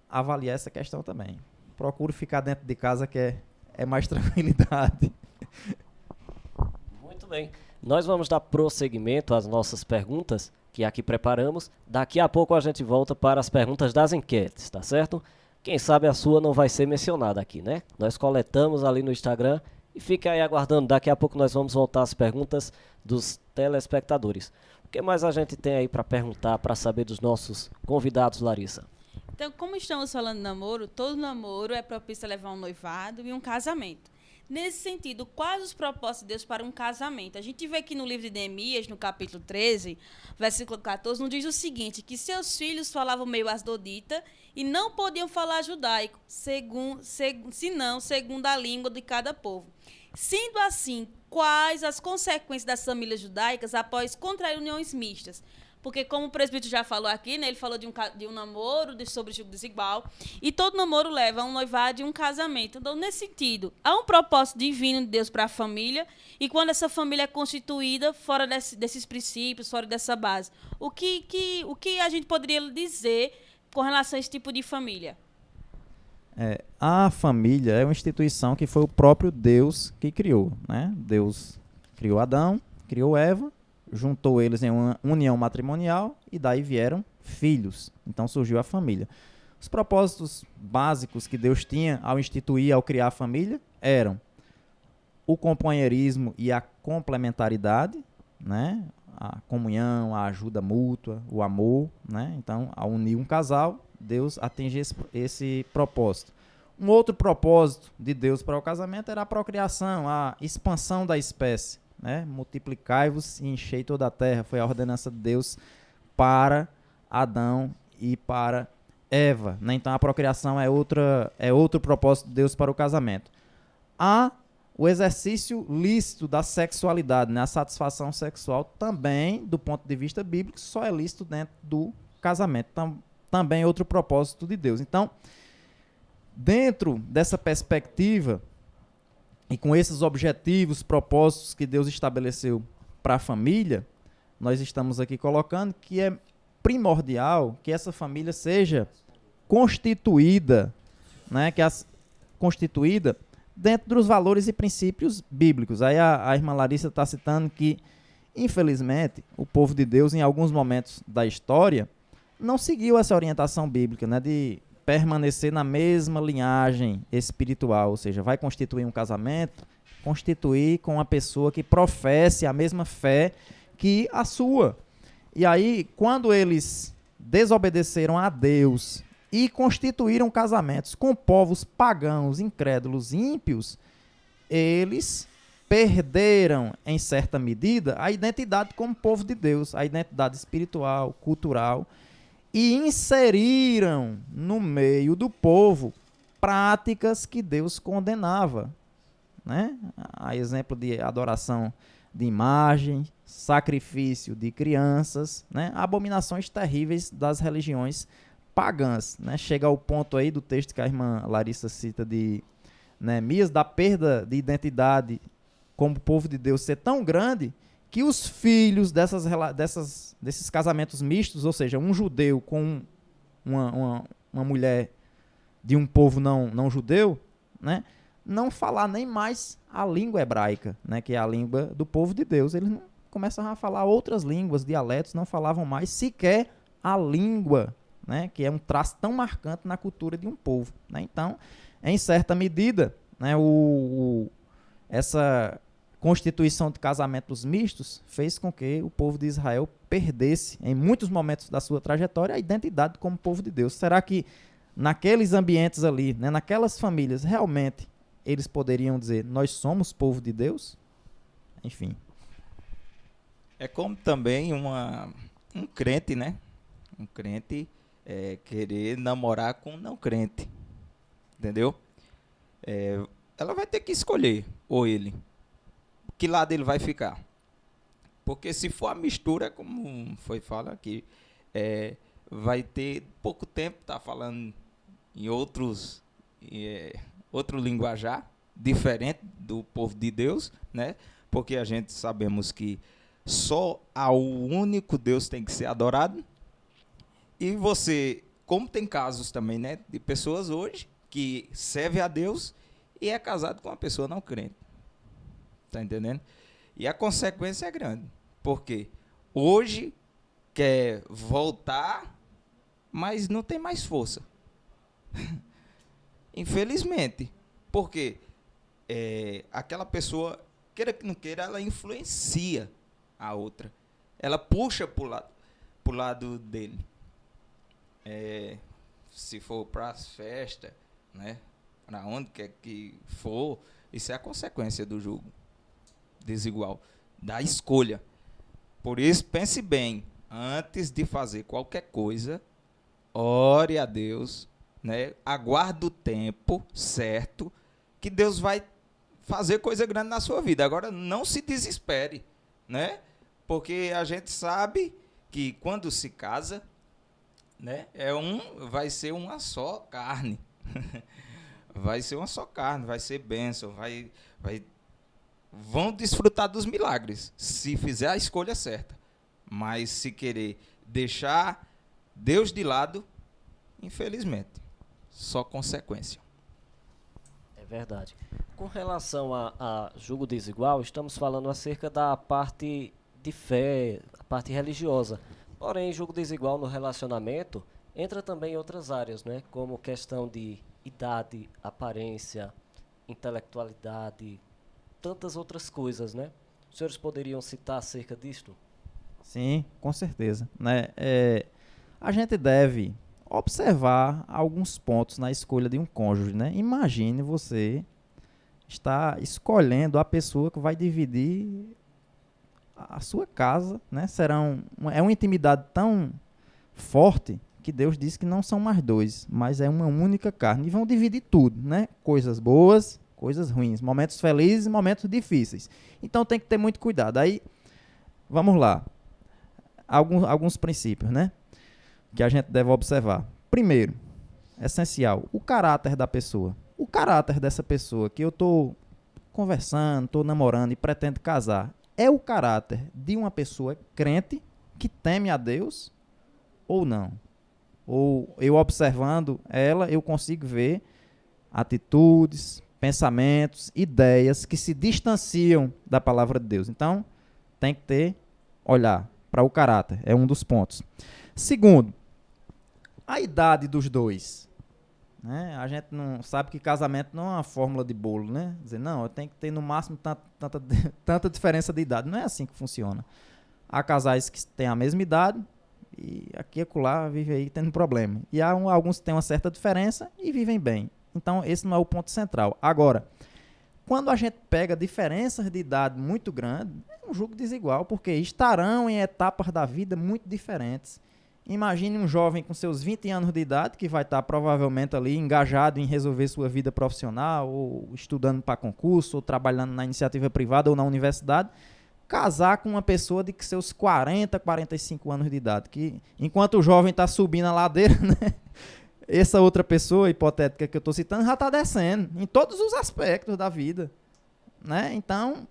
avaliar essa questão também. Procure ficar dentro de casa, que é mais tranquilidade. Muito bem. Nós vamos dar prosseguimento às nossas perguntas que aqui preparamos. Daqui a pouco a gente volta para as perguntas das enquetes, tá certo? Quem sabe a sua não vai ser mencionada aqui, né? Nós coletamos ali no Instagram e fica aí aguardando. Daqui a pouco nós vamos voltar às perguntas dos telespectadores. O que mais a gente tem aí para perguntar, para saber dos nossos convidados, Larissa? Então, como estamos falando de namoro, todo namoro é propício a levar um noivado e um casamento. Nesse sentido, quais os propósitos de Deus para um casamento? A gente vê aqui no livro de Neemias, no capítulo 13, versículo 14, nos diz o seguinte, que seus filhos falavam meio asdodita e não podiam falar judaico, senão segundo a língua de cada povo. Sendo assim, quais as consequências das famílias judaicas após contrair uniões mistas? Porque, como o presbítero já falou aqui, né, ele falou de um namoro, sobre julgo desigual, e todo namoro leva a um noivado e um casamento. Então, nesse sentido, há um propósito divino de Deus para a família, e quando essa família é constituída fora desses princípios, fora dessa base, o que a gente poderia dizer com relação a esse tipo de família? A família é uma instituição que foi o próprio Deus que criou, né? Deus criou Adão, criou Eva, juntou eles em uma união matrimonial e daí vieram filhos. Então surgiu a família. Os propósitos básicos que Deus tinha ao instituir, ao criar a família, eram o companheirismo e a complementaridade, né? A comunhão, a ajuda mútua, o amor, né? Então, ao unir um casal, Deus atinge esse propósito. Um outro propósito de Deus para o casamento era a procriação, a expansão da espécie, né? Multiplicai-vos e enchei toda a terra. Foi a ordenança de Deus para Adão e para Eva, né? Então a procriação é outro propósito de Deus para o casamento. Há o exercício lícito da sexualidade, né? A satisfação sexual também, do ponto de vista bíblico, só é lícito dentro do casamento. Também é outro propósito de Deus. Então, dentro dessa perspectiva e com esses objetivos, propósitos que Deus estabeleceu para a família, nós estamos aqui colocando que é primordial que essa família seja constituída, né? Constituída dentro dos valores e princípios bíblicos. Aí a irmã Larissa está citando que, infelizmente, o povo de Deus, em alguns momentos da história, não seguiu essa orientação bíblica, né, de permanecer na mesma linhagem espiritual, ou seja, vai constituir um casamento, constituir com uma pessoa que professe a mesma fé que a sua. E aí, quando eles desobedeceram a Deus e constituíram casamentos com povos pagãos, incrédulos, ímpios, eles perderam, em certa medida, a identidade como povo de Deus, a identidade espiritual, cultural, e inseriram no meio do povo práticas que Deus condenava, né? A exemplo de adoração de imagem, sacrifício de crianças, né? Abominações terríveis das religiões pagãs, né? Chega ao ponto aí do texto que a irmã Larissa cita de Neemias, da perda de identidade como povo de Deus ser tão grande que os filhos desses casamentos mistos, ou seja, um judeu com uma mulher de um povo não judeu, né, não falar nem mais a língua hebraica, né, que é a língua do povo de Deus. Eles não começam a falar outras línguas, dialetos, não falavam mais sequer a língua, né, que é um traço tão marcante na cultura de um povo, né. Então, em certa medida, né, essa constituição de casamentos mistos fez com que o povo de Israel perdesse, em muitos momentos da sua trajetória, a identidade como povo de Deus. Será que naqueles ambientes ali, né, naquelas famílias, realmente eles poderiam dizer, nós somos povo de Deus? Enfim. É como também um crente, né? Um crente querer namorar com um não crente. Entendeu? Ela vai ter que escolher, ou ele. Que lado ele vai ficar? Porque se for a mistura, como foi falado aqui, vai ter pouco tempo, tá falando em outro linguajar, diferente do povo de Deus, né? Porque a gente sabemos que só ao único Deus tem que ser adorado. E você, como tem casos também, né, de pessoas hoje que servem a Deus e é casado com uma pessoa não crente. Tá entendendo? E a consequência é grande. Porque hoje quer voltar, mas não tem mais força. Infelizmente. Porque aquela pessoa, queira que não queira, ela influencia a outra. Ela puxa pro lado dele. Se for para as festas, né? para onde quer que for, isso é a consequência do julgo desigual, da escolha. Por isso, pense bem, antes de fazer qualquer coisa, ore a Deus, né? Aguarde o tempo certo, que Deus vai fazer coisa grande na sua vida. Agora, não se desespere, né? Porque a gente sabe que quando se casa, né, vai ser uma só carne. Vai ser uma só carne, vai ser bênção, vão desfrutar dos milagres, se fizer a escolha certa. Mas se querer deixar Deus de lado, infelizmente, só consequência. É verdade. Com relação a julgo desigual, estamos falando acerca da parte de fé, a parte religiosa. Porém, julgo desigual no relacionamento entra também em outras áreas, né? Como questão de idade, aparência, intelectualidade, tantas outras coisas, né? Os senhores poderiam citar acerca disto? Sim, com certeza, né? A gente deve observar alguns pontos na escolha de um cônjuge, né? Imagine você está escolhendo a pessoa que vai dividir a sua casa, né? É uma intimidade tão forte que Deus diz que não são mais dois, mas é uma única carne. E vão dividir tudo, né? Coisas boas, coisas ruins, momentos felizes, momentos difíceis. Então tem que ter muito cuidado. Aí, vamos lá. Alguns princípios, né? Que a gente deve observar. Primeiro, essencial, o caráter da pessoa. O caráter dessa pessoa que eu estou conversando, estou namorando e pretendo casar, é o caráter de uma pessoa crente que teme a Deus ou não? Ou eu observando ela, eu consigo ver atitudes, pensamentos, ideias que se distanciam da palavra de Deus. Então, tem que olhar para o caráter, é um dos pontos. Segundo, a idade dos dois. Né? A gente não sabe que casamento não é uma fórmula de bolo, né? Dizer, não, eu tenho que ter no máximo tanta diferença de idade. Não é assim que funciona. Há casais que têm a mesma idade e aqui e acolá vive aí tendo problema. E há alguns que têm uma certa diferença e vivem bem. Então, esse não é o ponto central. Agora, quando a gente pega diferenças de idade muito grandes, é um julgo desigual, porque estarão em etapas da vida muito diferentes. Imagine um jovem com seus 20 anos de idade, que vai estar provavelmente ali engajado em resolver sua vida profissional, ou estudando para concurso, ou trabalhando na iniciativa privada ou na universidade, casar com uma pessoa de seus 40, 45 anos de idade, que enquanto o jovem está subindo a ladeira, né, essa outra pessoa hipotética que eu estou citando já está descendo, em todos os aspectos da vida. Né? Então,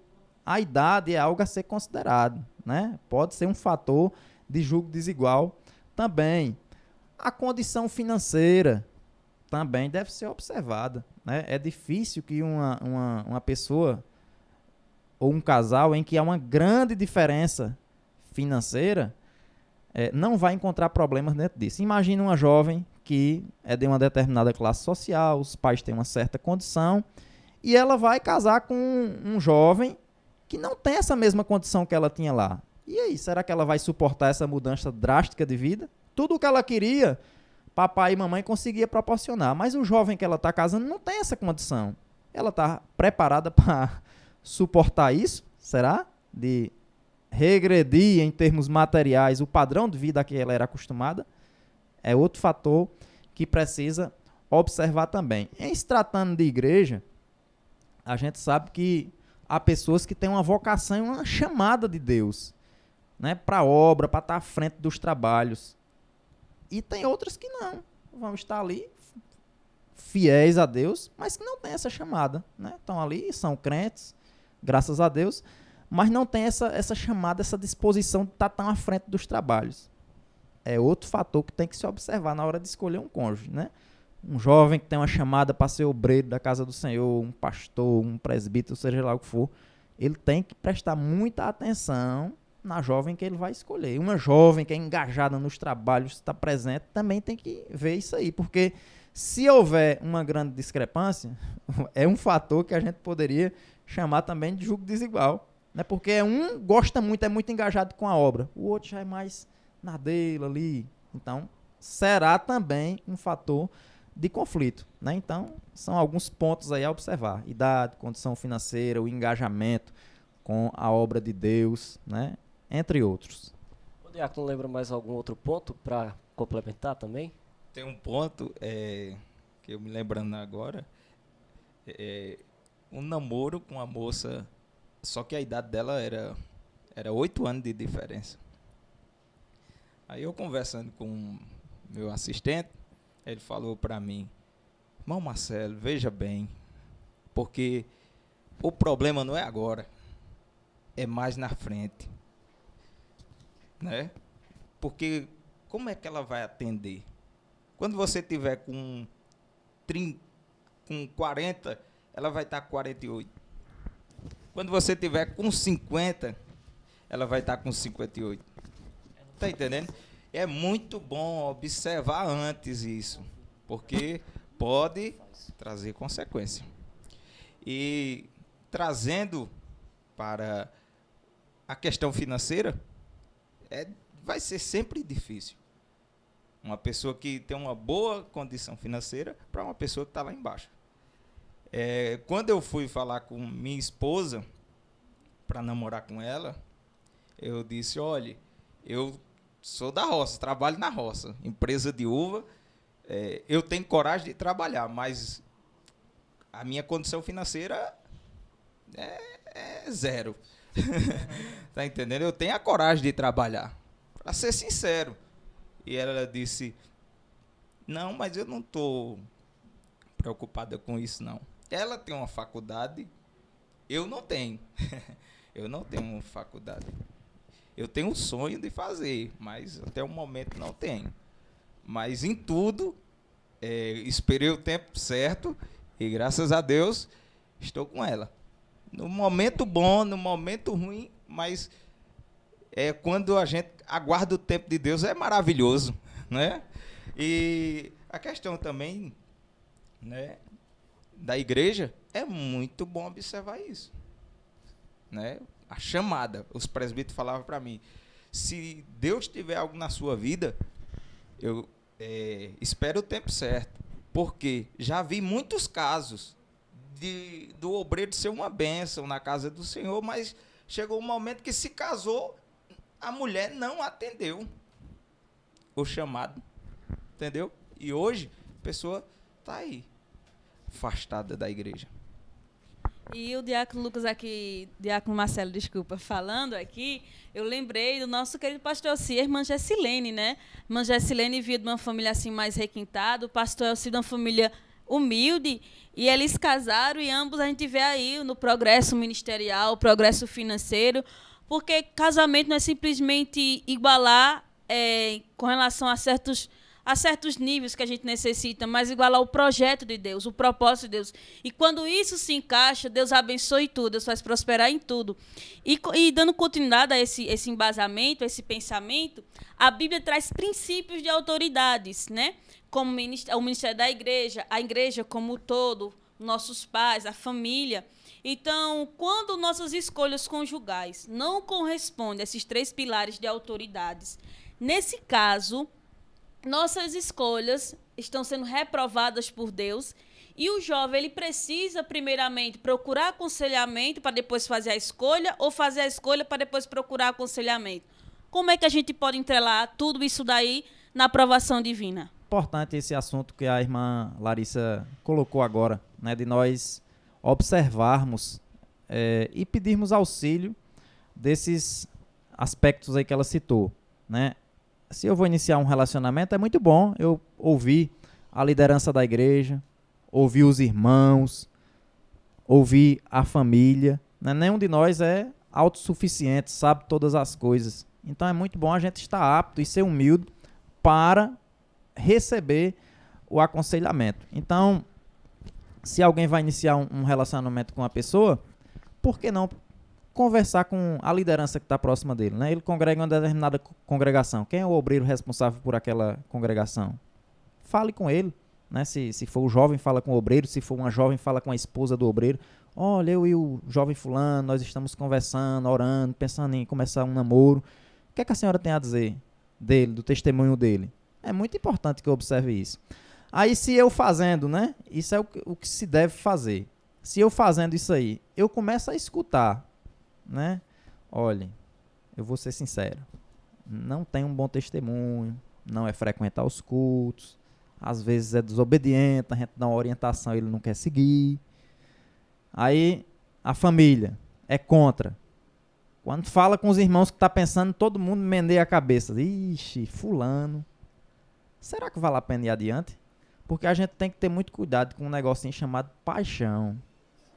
a idade é algo a ser considerado. Né? Pode ser um fator de julgo desigual. Também, a condição financeira também deve ser observada. Né? É difícil que uma pessoa ou um casal em que há uma grande diferença financeira não vai encontrar problemas dentro disso. Imagina uma jovem que é de uma determinada classe social, os pais têm uma certa condição, e ela vai casar com um jovem que não tem essa mesma condição que ela tinha lá. E aí, será que ela vai suportar essa mudança drástica de vida? Tudo o que ela queria, papai e mamãe conseguia proporcionar, mas o jovem que ela está casando não tem essa condição. Ela está preparada para suportar isso? Será? De regredir em termos materiais o padrão de vida a que ela era acostumada? É outro fator que precisa observar também. Em se tratando de igreja, a gente sabe que há pessoas que têm uma vocação e uma chamada de Deus, né, para a obra, para estar à frente dos trabalhos. E tem outras que não. Vão estar ali fiéis a Deus, mas que não têm essa chamada. Né? Estão ali, são crentes, graças a Deus, mas não tem essa chamada, essa disposição de estar tão à frente dos trabalhos. É outro fator que tem que se observar na hora de escolher um cônjuge, né? Um jovem que tem uma chamada para ser obreiro da casa do Senhor, um pastor, um presbítero, seja lá o que for, ele tem que prestar muita atenção na jovem que ele vai escolher. Uma jovem que é engajada nos trabalhos, está presente, também tem que ver isso aí, porque se houver uma grande discrepância, é um fator que a gente poderia chamar também de julgo desigual, né? Porque um gosta muito, é muito engajado com a obra, o outro já é mais na dele ali. Então, será também um fator de conflito, né? Então, são alguns pontos aí a observar. Idade, condição financeira, o engajamento com a obra de Deus, né? Entre outros. O Diácono lembra mais algum outro ponto para complementar também? Tem um ponto que eu me lembrando agora, um namoro com uma moça, só que a idade dela era 8 anos de diferença. Aí eu conversando com meu assistente, ele falou para mim: irmão Marcelo, veja bem, porque o problema não é agora, é mais na frente, né? Porque como é que ela vai atender? Quando você tiver com 40, ela vai estar com 48. Quando você tiver com 50, ela vai estar com 58. Tá entendendo? É muito bom observar antes isso, porque pode trazer consequência. E trazendo para a questão financeira, vai ser sempre difícil. Uma pessoa que tem uma boa condição financeira para uma pessoa que está lá embaixo. Quando eu fui falar com minha esposa para namorar com ela, eu disse: olha, eu sou da roça, trabalho na roça, empresa de uva, eu tenho coragem de trabalhar, mas a minha condição financeira é zero. Tá entendendo? Eu tenho a coragem de trabalhar, para ser sincero. E ela disse: não, mas eu não estou preocupada com isso, não. Ela tem uma faculdade, eu não tenho. Eu não tenho uma faculdade. Eu tenho um sonho de fazer, mas até o momento não tenho. Mas em tudo, esperei o tempo certo e, graças a Deus, estou com ela. No momento bom, no momento ruim, mas quando a gente aguarda o tempo de Deus, é maravilhoso, né? E a questão também, né, da igreja, é muito bom observar isso, né? A chamada, os presbíteros falavam para mim: se Deus tiver algo na sua vida, eu espero o tempo certo, porque já vi muitos casos do obreiro ser uma bênção na casa do Senhor, mas chegou um momento que se casou, a mulher não atendeu o chamado, entendeu? E hoje a pessoa está aí, afastada da igreja. E o Diácono Lucas aqui, Diácono Marcelo, desculpa, falando aqui, eu lembrei do nosso querido pastor Elci, irmã Gessilene, né? Irmã Gessilene via de uma família assim mais requintada, o pastor Elci de uma família humilde, e eles casaram e ambos a gente vê aí no progresso ministerial, progresso financeiro, porque casamento não é simplesmente igualar com relação a certos níveis que a gente necessita, mas igualar o projeto de Deus, o propósito de Deus. E quando isso se encaixa, Deus abençoa em tudo, Deus faz prosperar em tudo. E dando continuidade a esse embasamento, a esse pensamento, a Bíblia traz princípios de autoridades, né? Como o ministério da igreja, a igreja como um todo, nossos pais, a família. Então, quando nossas escolhas conjugais não correspondem a esses 3 pilares de autoridades, nesse caso, nossas escolhas estão sendo reprovadas por Deus, e o jovem ele precisa primeiramente procurar aconselhamento para depois fazer a escolha, ou fazer a escolha para depois procurar aconselhamento. Como é que a gente pode entrelar tudo isso daí na aprovação divina? Importante esse assunto que a irmã Larissa colocou agora, né, de nós observarmos e pedirmos auxílio desses aspectos aí que ela citou, né? Se eu vou iniciar um relacionamento, é muito bom eu ouvir a liderança da igreja, ouvir os irmãos, ouvir a família, né? Nenhum de nós é autossuficiente, sabe todas as coisas. Então é muito bom a gente estar apto e ser humilde para receber o aconselhamento. Então, se alguém vai iniciar um relacionamento com uma pessoa, por que não conversar com a liderança que está próxima dele, né? Ele congrega em uma determinada congregação. Quem é o obreiro responsável por aquela congregação? Fale com ele, né? Se for o jovem, fala com o obreiro. Se for uma jovem, fala com a esposa do obreiro. Olha, eu e o jovem fulano, nós estamos conversando, orando, pensando em começar um namoro. O que é que a senhora tem a dizer dele, do testemunho dele? É muito importante que eu observe isso. Aí se eu fazendo, né? Isso é o que se deve fazer. Se eu fazendo isso aí, eu começo a escutar, né? Olhem, eu vou ser sincero. Não tem um bom testemunho, não é frequentar os cultos, às vezes é desobediente, a gente dá uma orientação, ele não quer seguir. Aí a família é contra. Quando fala com os irmãos que tá pensando, todo mundo meneia a cabeça. Ixi, fulano. Será que vale a pena ir adiante? Porque a gente tem que ter muito cuidado com um negocinho chamado paixão.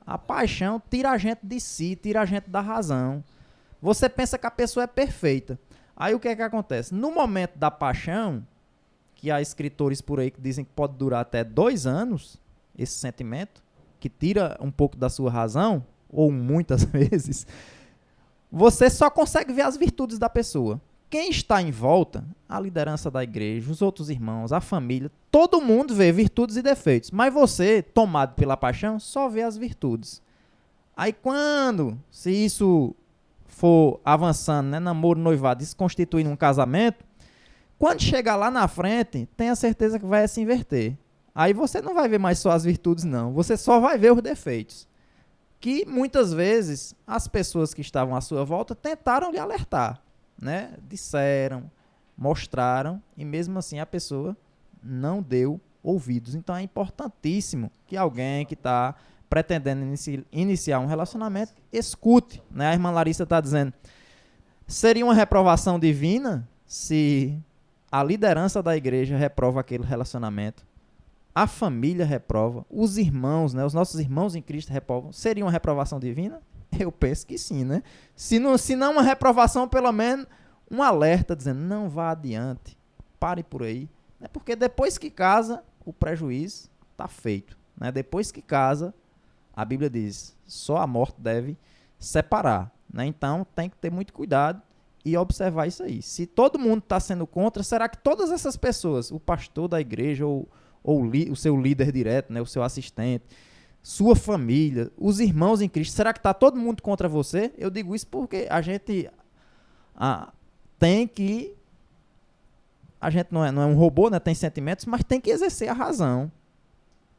A paixão tira a gente de si, tira a gente da razão. Você pensa que a pessoa é perfeita. Aí o que é que acontece? No momento da paixão, que há escritores por aí que dizem que pode durar até 2 anos, esse sentimento, que tira um pouco da sua razão, ou muitas vezes, você só consegue ver as virtudes da pessoa. Quem está em volta, a liderança da igreja, os outros irmãos, a família, todo mundo vê virtudes e defeitos. Mas você, tomado pela paixão, só vê as virtudes. Aí quando, se isso for avançando, né, namoro, noivado, e se constituir num casamento, quando chegar lá na frente, tenha certeza que vai se inverter. Aí você não vai ver mais só as virtudes, não. Você só vai ver os defeitos. Que muitas vezes as pessoas que estavam à sua volta tentaram lhe alertar, né? Disseram, mostraram, e mesmo assim a pessoa não deu ouvidos. Então é importantíssimo que alguém que está pretendendo iniciar um relacionamento escute, né? A irmã Larissa está dizendo, seria uma reprovação divina se a liderança da igreja reprova aquele relacionamento, a família reprova, os irmãos, né? Os nossos irmãos em Cristo reprovam. Seria uma reprovação divina? Eu penso que sim, né? Se não uma reprovação, pelo menos um alerta dizendo, não vá adiante, pare por aí. Né? Porque depois que casa, o prejuízo está feito. Né? Depois que casa, a Bíblia diz, só a morte deve separar. Né? Então, tem que ter muito cuidado e observar isso aí. Se todo mundo está sendo contra, será que todas essas pessoas, o pastor da igreja ou o seu líder direto, né, o seu assistente, sua família, os irmãos em Cristo, será que está todo mundo contra você? Eu digo isso porque a gente tem que... A gente não é um robô, né, tem sentimentos, mas tem que exercer a razão.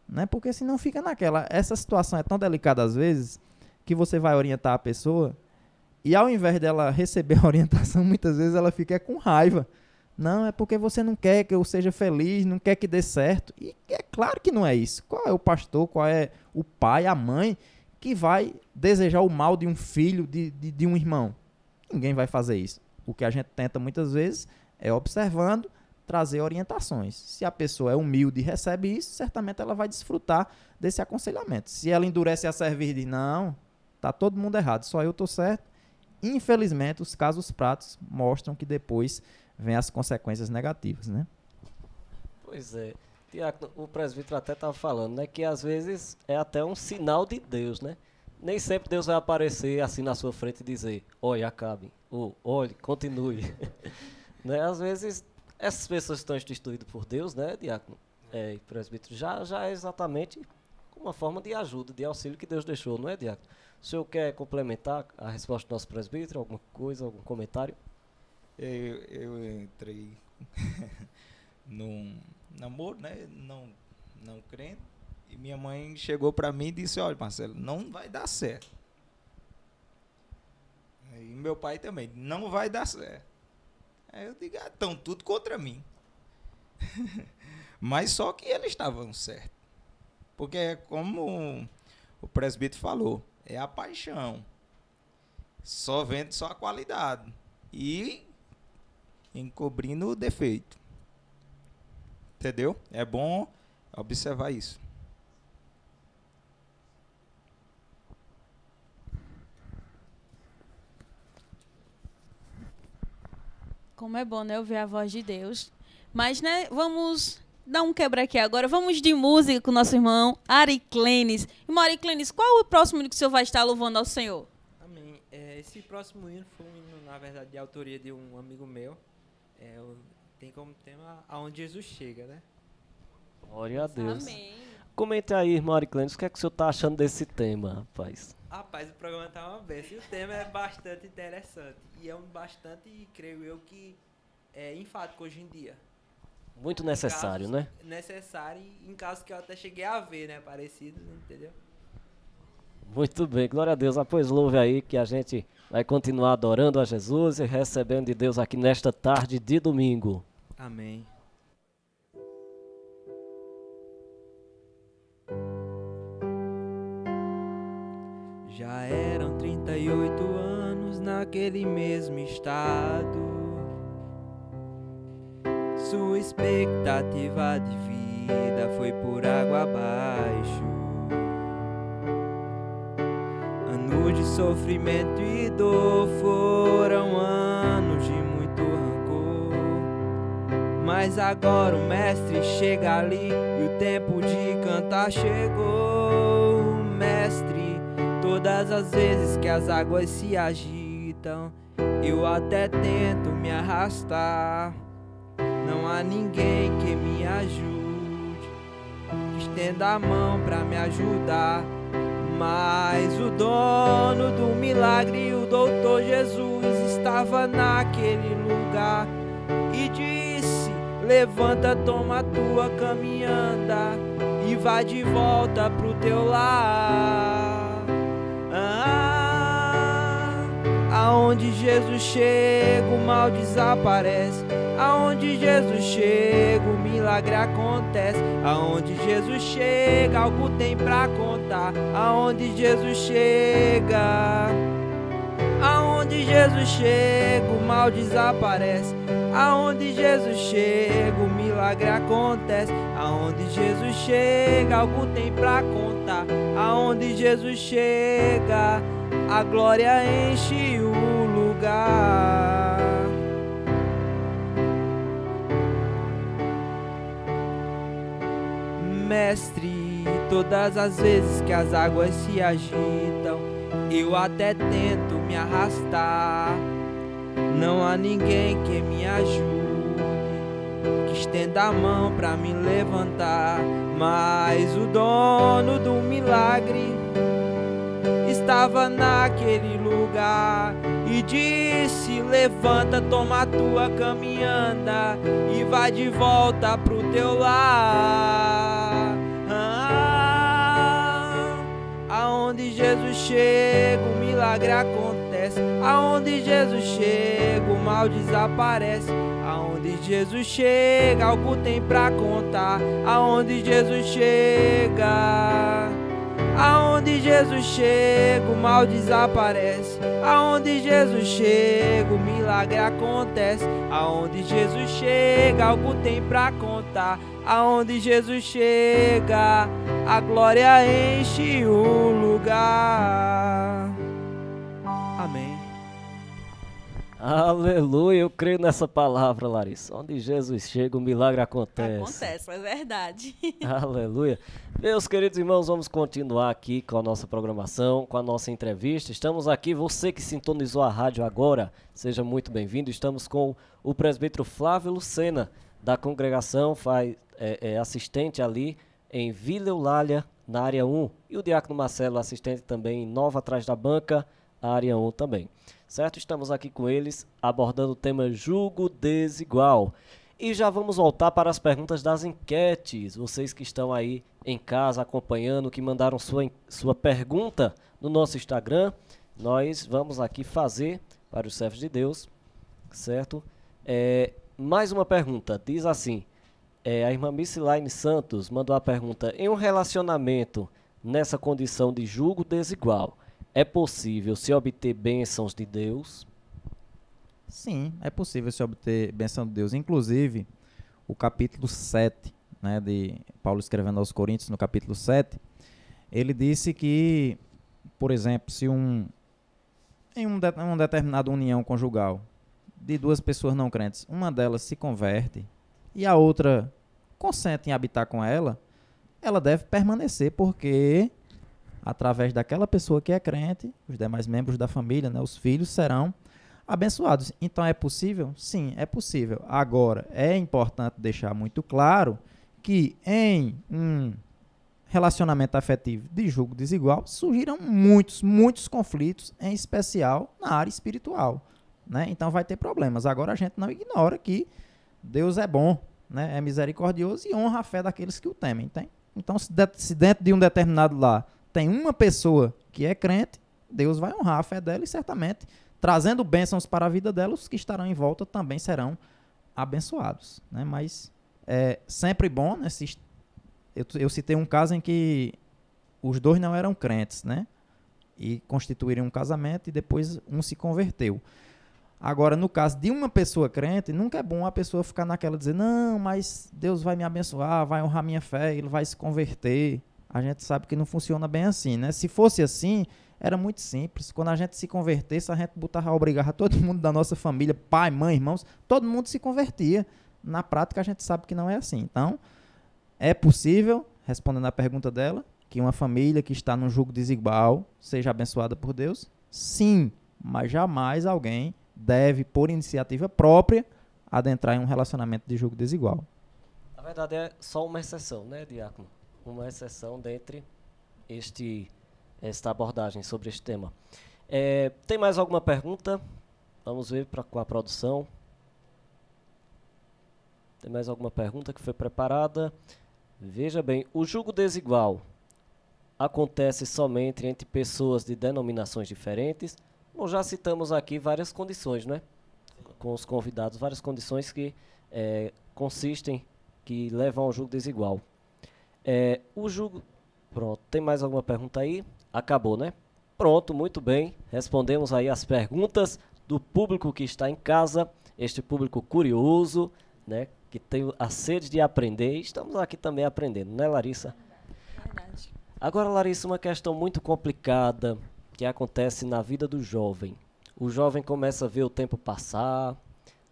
Né, porque senão fica naquela... Essa situação é tão delicada às vezes que você vai orientar a pessoa e ao invés dela receber a orientação, muitas vezes ela fica com raiva. Não, é porque você não quer que eu seja feliz, não quer que dê certo. E é claro que não é isso. Qual é o pastor, qual é o pai, a mãe que vai desejar o mal de um filho, de um irmão? Ninguém vai fazer isso. O que a gente tenta muitas vezes é observando, trazer orientações. Se a pessoa é humilde e recebe isso, certamente ela vai desfrutar desse aconselhamento. Se ela endurece a servir e diz, não, está todo mundo errado, só eu estou certo. Infelizmente, os casos práticos mostram que depois vem as consequências negativas, né? Pois é. Diácono, o presbítero até estava falando, né, que às vezes é até um sinal de Deus, né? Nem sempre Deus vai aparecer assim na sua frente e dizer, olhe, acabe, ou olhe, continue. Né? Às vezes, essas pessoas estão instituídas por Deus, né, diácono e presbítero, já é exatamente uma forma de ajuda, de auxílio que Deus deixou, não é, diácono? O senhor quer complementar a resposta do nosso presbítero, alguma coisa, algum comentário? Eu entrei num namoro, né? Não crendo. E minha mãe chegou para mim e disse, olha, Marcelo, não vai dar certo. E meu pai também, não vai dar certo. Aí eu digo, estão tudo contra mim. Mas só que eles estavam certos. Porque é como o presbítero falou, é a paixão. Só vende só a qualidade. E encobrindo o defeito. Entendeu? É bom observar isso. Como é bom, né, ouvir a voz de Deus. Mas, né, vamos dar um quebra aqui agora. Vamos de música com o nosso irmão Ari Clenis. Irmão Ari Clenis, qual o próximo hino que o senhor vai estar louvando ao Senhor? Amém. Esse próximo hino foi um hino, na verdade, de autoria de um amigo meu. Tem como tema Aonde Jesus Chega, né? Glória a Deus. Amém. Comenta aí, irmão Ari Clenis, o que é que o senhor está achando desse tema, rapaz? Rapaz, o programa tá uma benção. E o tema é bastante interessante. E é bastante, creio eu, que é enfático hoje em dia. Muito Em necessário, casos né? Necessário, e em casos que eu até cheguei a ver, né? Parecidos, entendeu? Muito bem, glória a Deus. Pois louve aí que a gente vai continuar adorando a Jesus e recebendo de Deus aqui nesta tarde de domingo. Amém. Já eram 38 anos naquele mesmo estado. Sua expectativa de vida foi por água abaixo. Anos de sofrimento e dor foram anos de muito rancor. Mas agora o mestre chega ali e o tempo de cantar chegou. Mestre, todas as vezes que as águas se agitam, eu até tento me arrastar. Não há ninguém que me ajude, que estenda a mão pra me ajudar. Mas o dono do milagre, o doutor Jesus, estava naquele lugar e disse: levanta, toma a tua caminhada e vai de volta pro teu lar. Aonde Jesus chega, o mal desaparece. Aonde Jesus chega, o milagre acontece. Aonde Jesus chega, algo tem pra contar. Aonde Jesus chega, aonde Jesus chega, o mal desaparece. Aonde Jesus chega, o milagre acontece. Aonde Jesus chega, algo tem pra contar. Aonde Jesus chega, a glória enche o lugar. Mestre, todas as vezes que as águas se agitam, eu até tento me arrastar. Não há ninguém que me ajude, que estenda a mão pra me levantar. Mas o dono do milagre estava naquele lugar e disse: levanta, toma a tua caminhada e vai de volta pro teu lar. Aonde Jesus chega, o milagre acontece. Aonde Jesus chega, o mal desaparece. Aonde Jesus chega, algo tem pra contar. Aonde Jesus chega, aonde Jesus chega, o mal desaparece. Aonde Jesus chega, o milagre acontece. Aonde Jesus chega, algo tem pra contar. Aonde Jesus chega, a glória enche o lugar. Amém. Aleluia, eu creio nessa palavra, Larissa. Onde Jesus chega, o milagre acontece. Acontece, é verdade. Aleluia. Meus queridos irmãos, vamos continuar aqui com a nossa programação, com a nossa entrevista. Estamos aqui, você que sintonizou a rádio agora, seja muito bem-vindo. Estamos com o presbítero Flávio Lucena, da congregação, assistente ali em Vila Eulália, na área 1. E o diácono Marcelo, assistente também em Nova Atrás da Banca, a área 1 também. Certo? Estamos aqui com eles, abordando o tema jugo desigual. E já vamos voltar para as perguntas das enquetes. Vocês que estão aí em casa acompanhando, que mandaram sua pergunta no nosso Instagram, nós vamos aqui fazer para os servos de Deus, certo? Mais uma pergunta, diz assim, a irmã Missilaine Santos mandou a pergunta: em um relacionamento nessa condição de jugo desigual, é possível se obter bênçãos de Deus? Sim, é possível se obter bênção de Deus. Inclusive, o capítulo 7, né, de Paulo escrevendo aos Coríntios, no capítulo 7, ele disse que, por exemplo, se em uma determinada união conjugal de duas pessoas não crentes, uma delas se converte e a outra consente em habitar com ela, ela deve permanecer, porque através daquela pessoa que é crente, os demais membros da família, né, os filhos, serão abençoados. Então é possível? Sim, é possível. Agora, é importante deixar muito claro que em um relacionamento afetivo de jugo desigual surgiram muitos conflitos, em especial na área espiritual, né? Então vai ter problemas. Agora a gente não ignora que Deus é bom, né? É misericordioso e honra a fé daqueles que o temem. Tem? Então, se dentro de um determinado lar tem uma pessoa que é crente, Deus vai honrar a fé dela e certamente, trazendo bênçãos para a vida dela, os que estarão em volta também serão abençoados, né? Mas é sempre bom, né? Eu citei um caso em que os dois não eram crentes, né? E constituíram um casamento e depois um se converteu. Agora, no caso de uma pessoa crente, nunca é bom a pessoa ficar naquela dizer, não, mas Deus vai me abençoar, vai honrar minha fé, ele vai se converter. A gente sabe que não funciona bem assim, né? Se fosse assim, era muito simples. Quando a gente se convertesse, a gente obrigava todo mundo da nossa família, pai, mãe, irmãos, todo mundo se convertia. Na prática, a gente sabe que não é assim. Então, é possível, respondendo à pergunta dela, que uma família que está num jugo desigual seja abençoada por Deus? Sim, mas jamais alguém deve, por iniciativa própria, adentrar em um relacionamento de jugo desigual. Na verdade, é só uma exceção, né, Diácono? Uma exceção dentre esta abordagem sobre este tema. Tem mais alguma pergunta? Vamos ver com a produção. Tem mais alguma pergunta que foi preparada? Veja bem, o jugo desigual acontece somente entre pessoas de denominações diferentes. Bom, já citamos aqui várias condições, né? Com os convidados, várias condições que consistem, que levam ao jugo desigual. O jugo... Pronto, tem mais alguma pergunta aí? Acabou, né? Pronto, muito bem. Respondemos aí as perguntas do público que está em casa, este público curioso, né? Que tem a sede de aprender. E estamos aqui também aprendendo, né, Larissa? Verdade. Agora, Larissa, uma questão muito complicada que acontece na vida do jovem. O jovem começa a ver o tempo passar,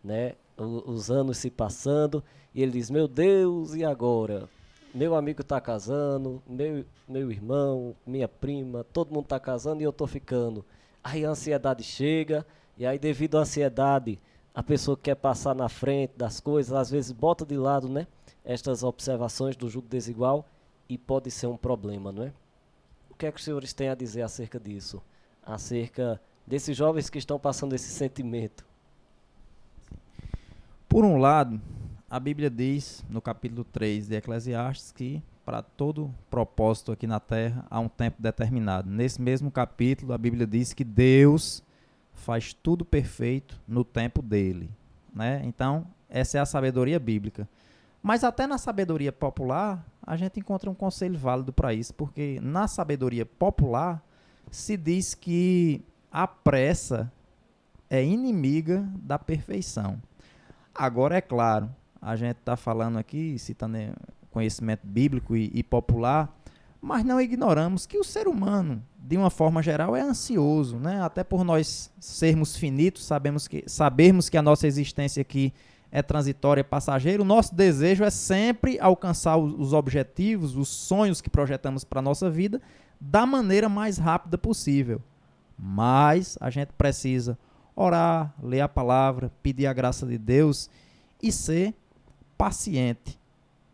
né? Os anos se passando, e ele diz, meu Deus, e agora? Meu amigo está casando, meu irmão, minha prima, todo mundo está casando e eu estou ficando. Aí a ansiedade chega, e aí devido à ansiedade, a pessoa que quer passar na frente das coisas, às vezes bota de lado, né, estas observações do jugo desigual, e pode ser um problema, não é? O que é que os senhores têm a dizer acerca disso? Acerca desses jovens que estão passando esse sentimento? Por um lado, a Bíblia diz, no capítulo 3 de Eclesiastes, que para todo propósito aqui na Terra há um tempo determinado. Nesse mesmo capítulo, a Bíblia diz que Deus faz tudo perfeito no tempo dele, né? Então, essa é a sabedoria bíblica. Mas até na sabedoria popular, a gente encontra um conselho válido para isso, porque na sabedoria popular se diz que a pressa é inimiga da perfeição. Agora, é claro, a gente está falando aqui, citando conhecimento bíblico e popular, mas não ignoramos que o ser humano, de uma forma geral, é ansioso, né? Até por nós sermos finitos, sabermos que a nossa existência aqui é transitória, é passageira, o nosso desejo é sempre alcançar os objetivos, os sonhos que projetamos para a nossa vida da maneira mais rápida possível. Mas a gente precisa orar, ler a palavra, pedir a graça de Deus e ser paciente,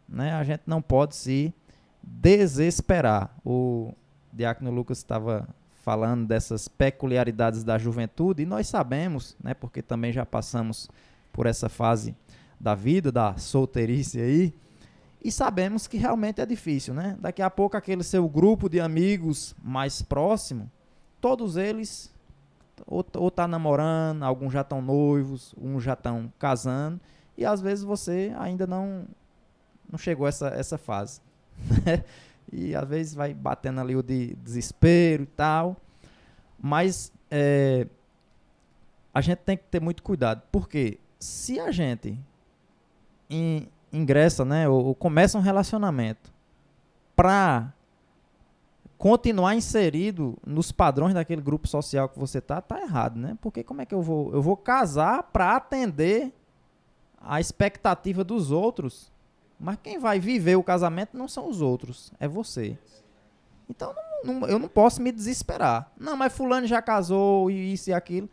né? A gente não pode se desesperar. O Diácono Lucas estava falando dessas peculiaridades da juventude e nós sabemos, né, porque também já passamos por essa fase da vida, da solteirice aí, e sabemos que realmente é difícil, né? Daqui a pouco aquele seu grupo de amigos mais próximo, todos eles ou tá namorando, alguns já estão noivos, uns já estão casando, e às vezes você ainda não chegou a essa fase, né? E às vezes vai batendo ali o desespero e tal, mas a gente tem que ter muito cuidado, porque se a gente ingressa, né, ou começa um relacionamento para continuar inserido nos padrões daquele grupo social que você tá errado, né? Porque como é que eu vou casar para atender a expectativa dos outros, mas quem vai viver o casamento não são os outros, é você. Então eu não posso me desesperar. Não, mas fulano já casou e isso e aquilo.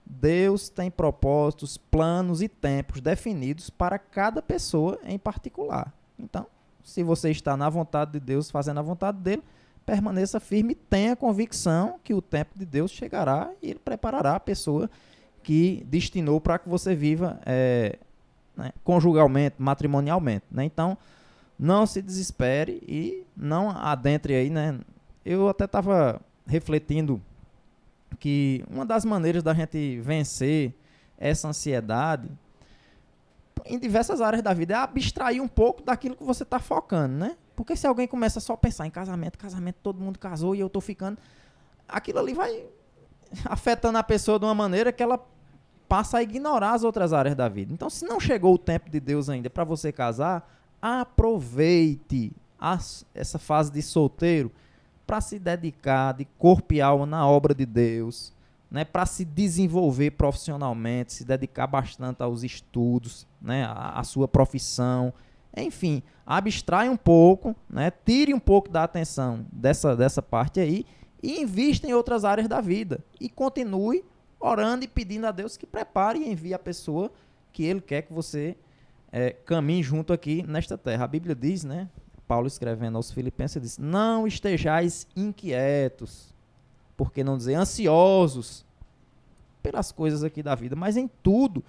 Deus tem propósitos, planos e tempos definidos para cada pessoa em particular. Então, se você está na vontade de Deus, fazendo a vontade dele, permaneça firme e tenha convicção que o tempo de Deus chegará e ele preparará a pessoa que destinou para que você viva né, conjugalmente, matrimonialmente, né? Então, não se desespere e não adentre aí, né? Eu até estava refletindo que uma das maneiras da gente vencer essa ansiedade em diversas áreas da vida é abstrair um pouco daquilo que você está focando, né? Porque se alguém começa só a pensar em casamento, todo mundo casou e eu estou ficando, aquilo ali vai afetando a pessoa de uma maneira que ela passa a ignorar as outras áreas da vida. Então, se não chegou o tempo de Deus ainda para você casar, aproveite essa fase de solteiro para se dedicar de corpo e alma na obra de Deus, né, para se desenvolver profissionalmente, se dedicar bastante aos estudos, né, à sua profissão, enfim, abstrai um pouco, né, tire um pouco da atenção dessa parte aí e invista em outras áreas da vida e continue orando e pedindo a Deus que prepare e envie a pessoa que Ele quer que você caminhe junto aqui nesta terra. A Bíblia diz, né, Paulo escrevendo aos Filipenses, diz: não estejais inquietos, por que não dizer ansiosos, pelas coisas aqui da vida, mas em tudo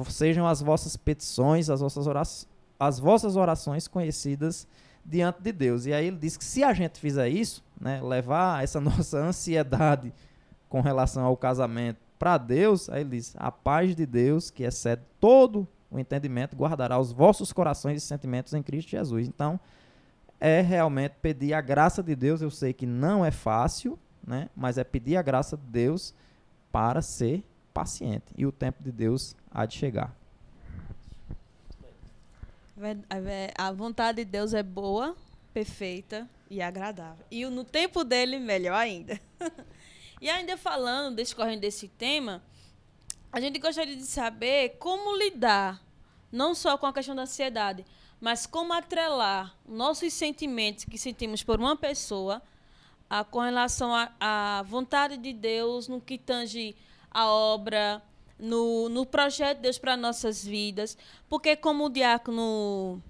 sejam as vossas petições, as vossas orações conhecidas diante de Deus. E aí ele diz que se a gente fizer isso, né, levar essa nossa ansiedade com relação ao casamento para Deus, aí ele diz: a paz de Deus, que excede todo o entendimento, guardará os vossos corações e sentimentos em Cristo Jesus. Então, é realmente pedir a graça de Deus. Eu sei que não é fácil, né, mas é pedir a graça de Deus para ser paciente. E o tempo de Deus há de chegar. A vontade de Deus é boa, perfeita e agradável. E no tempo dele, melhor ainda. E ainda falando, discorrendo desse tema, a gente gostaria de saber como lidar, não só com a questão da ansiedade, mas como atrelar nossos sentimentos que sentimos por uma pessoa com relação à vontade de Deus no que tange a obra, no projeto de Deus para nossas vidas. Porque, como o diácono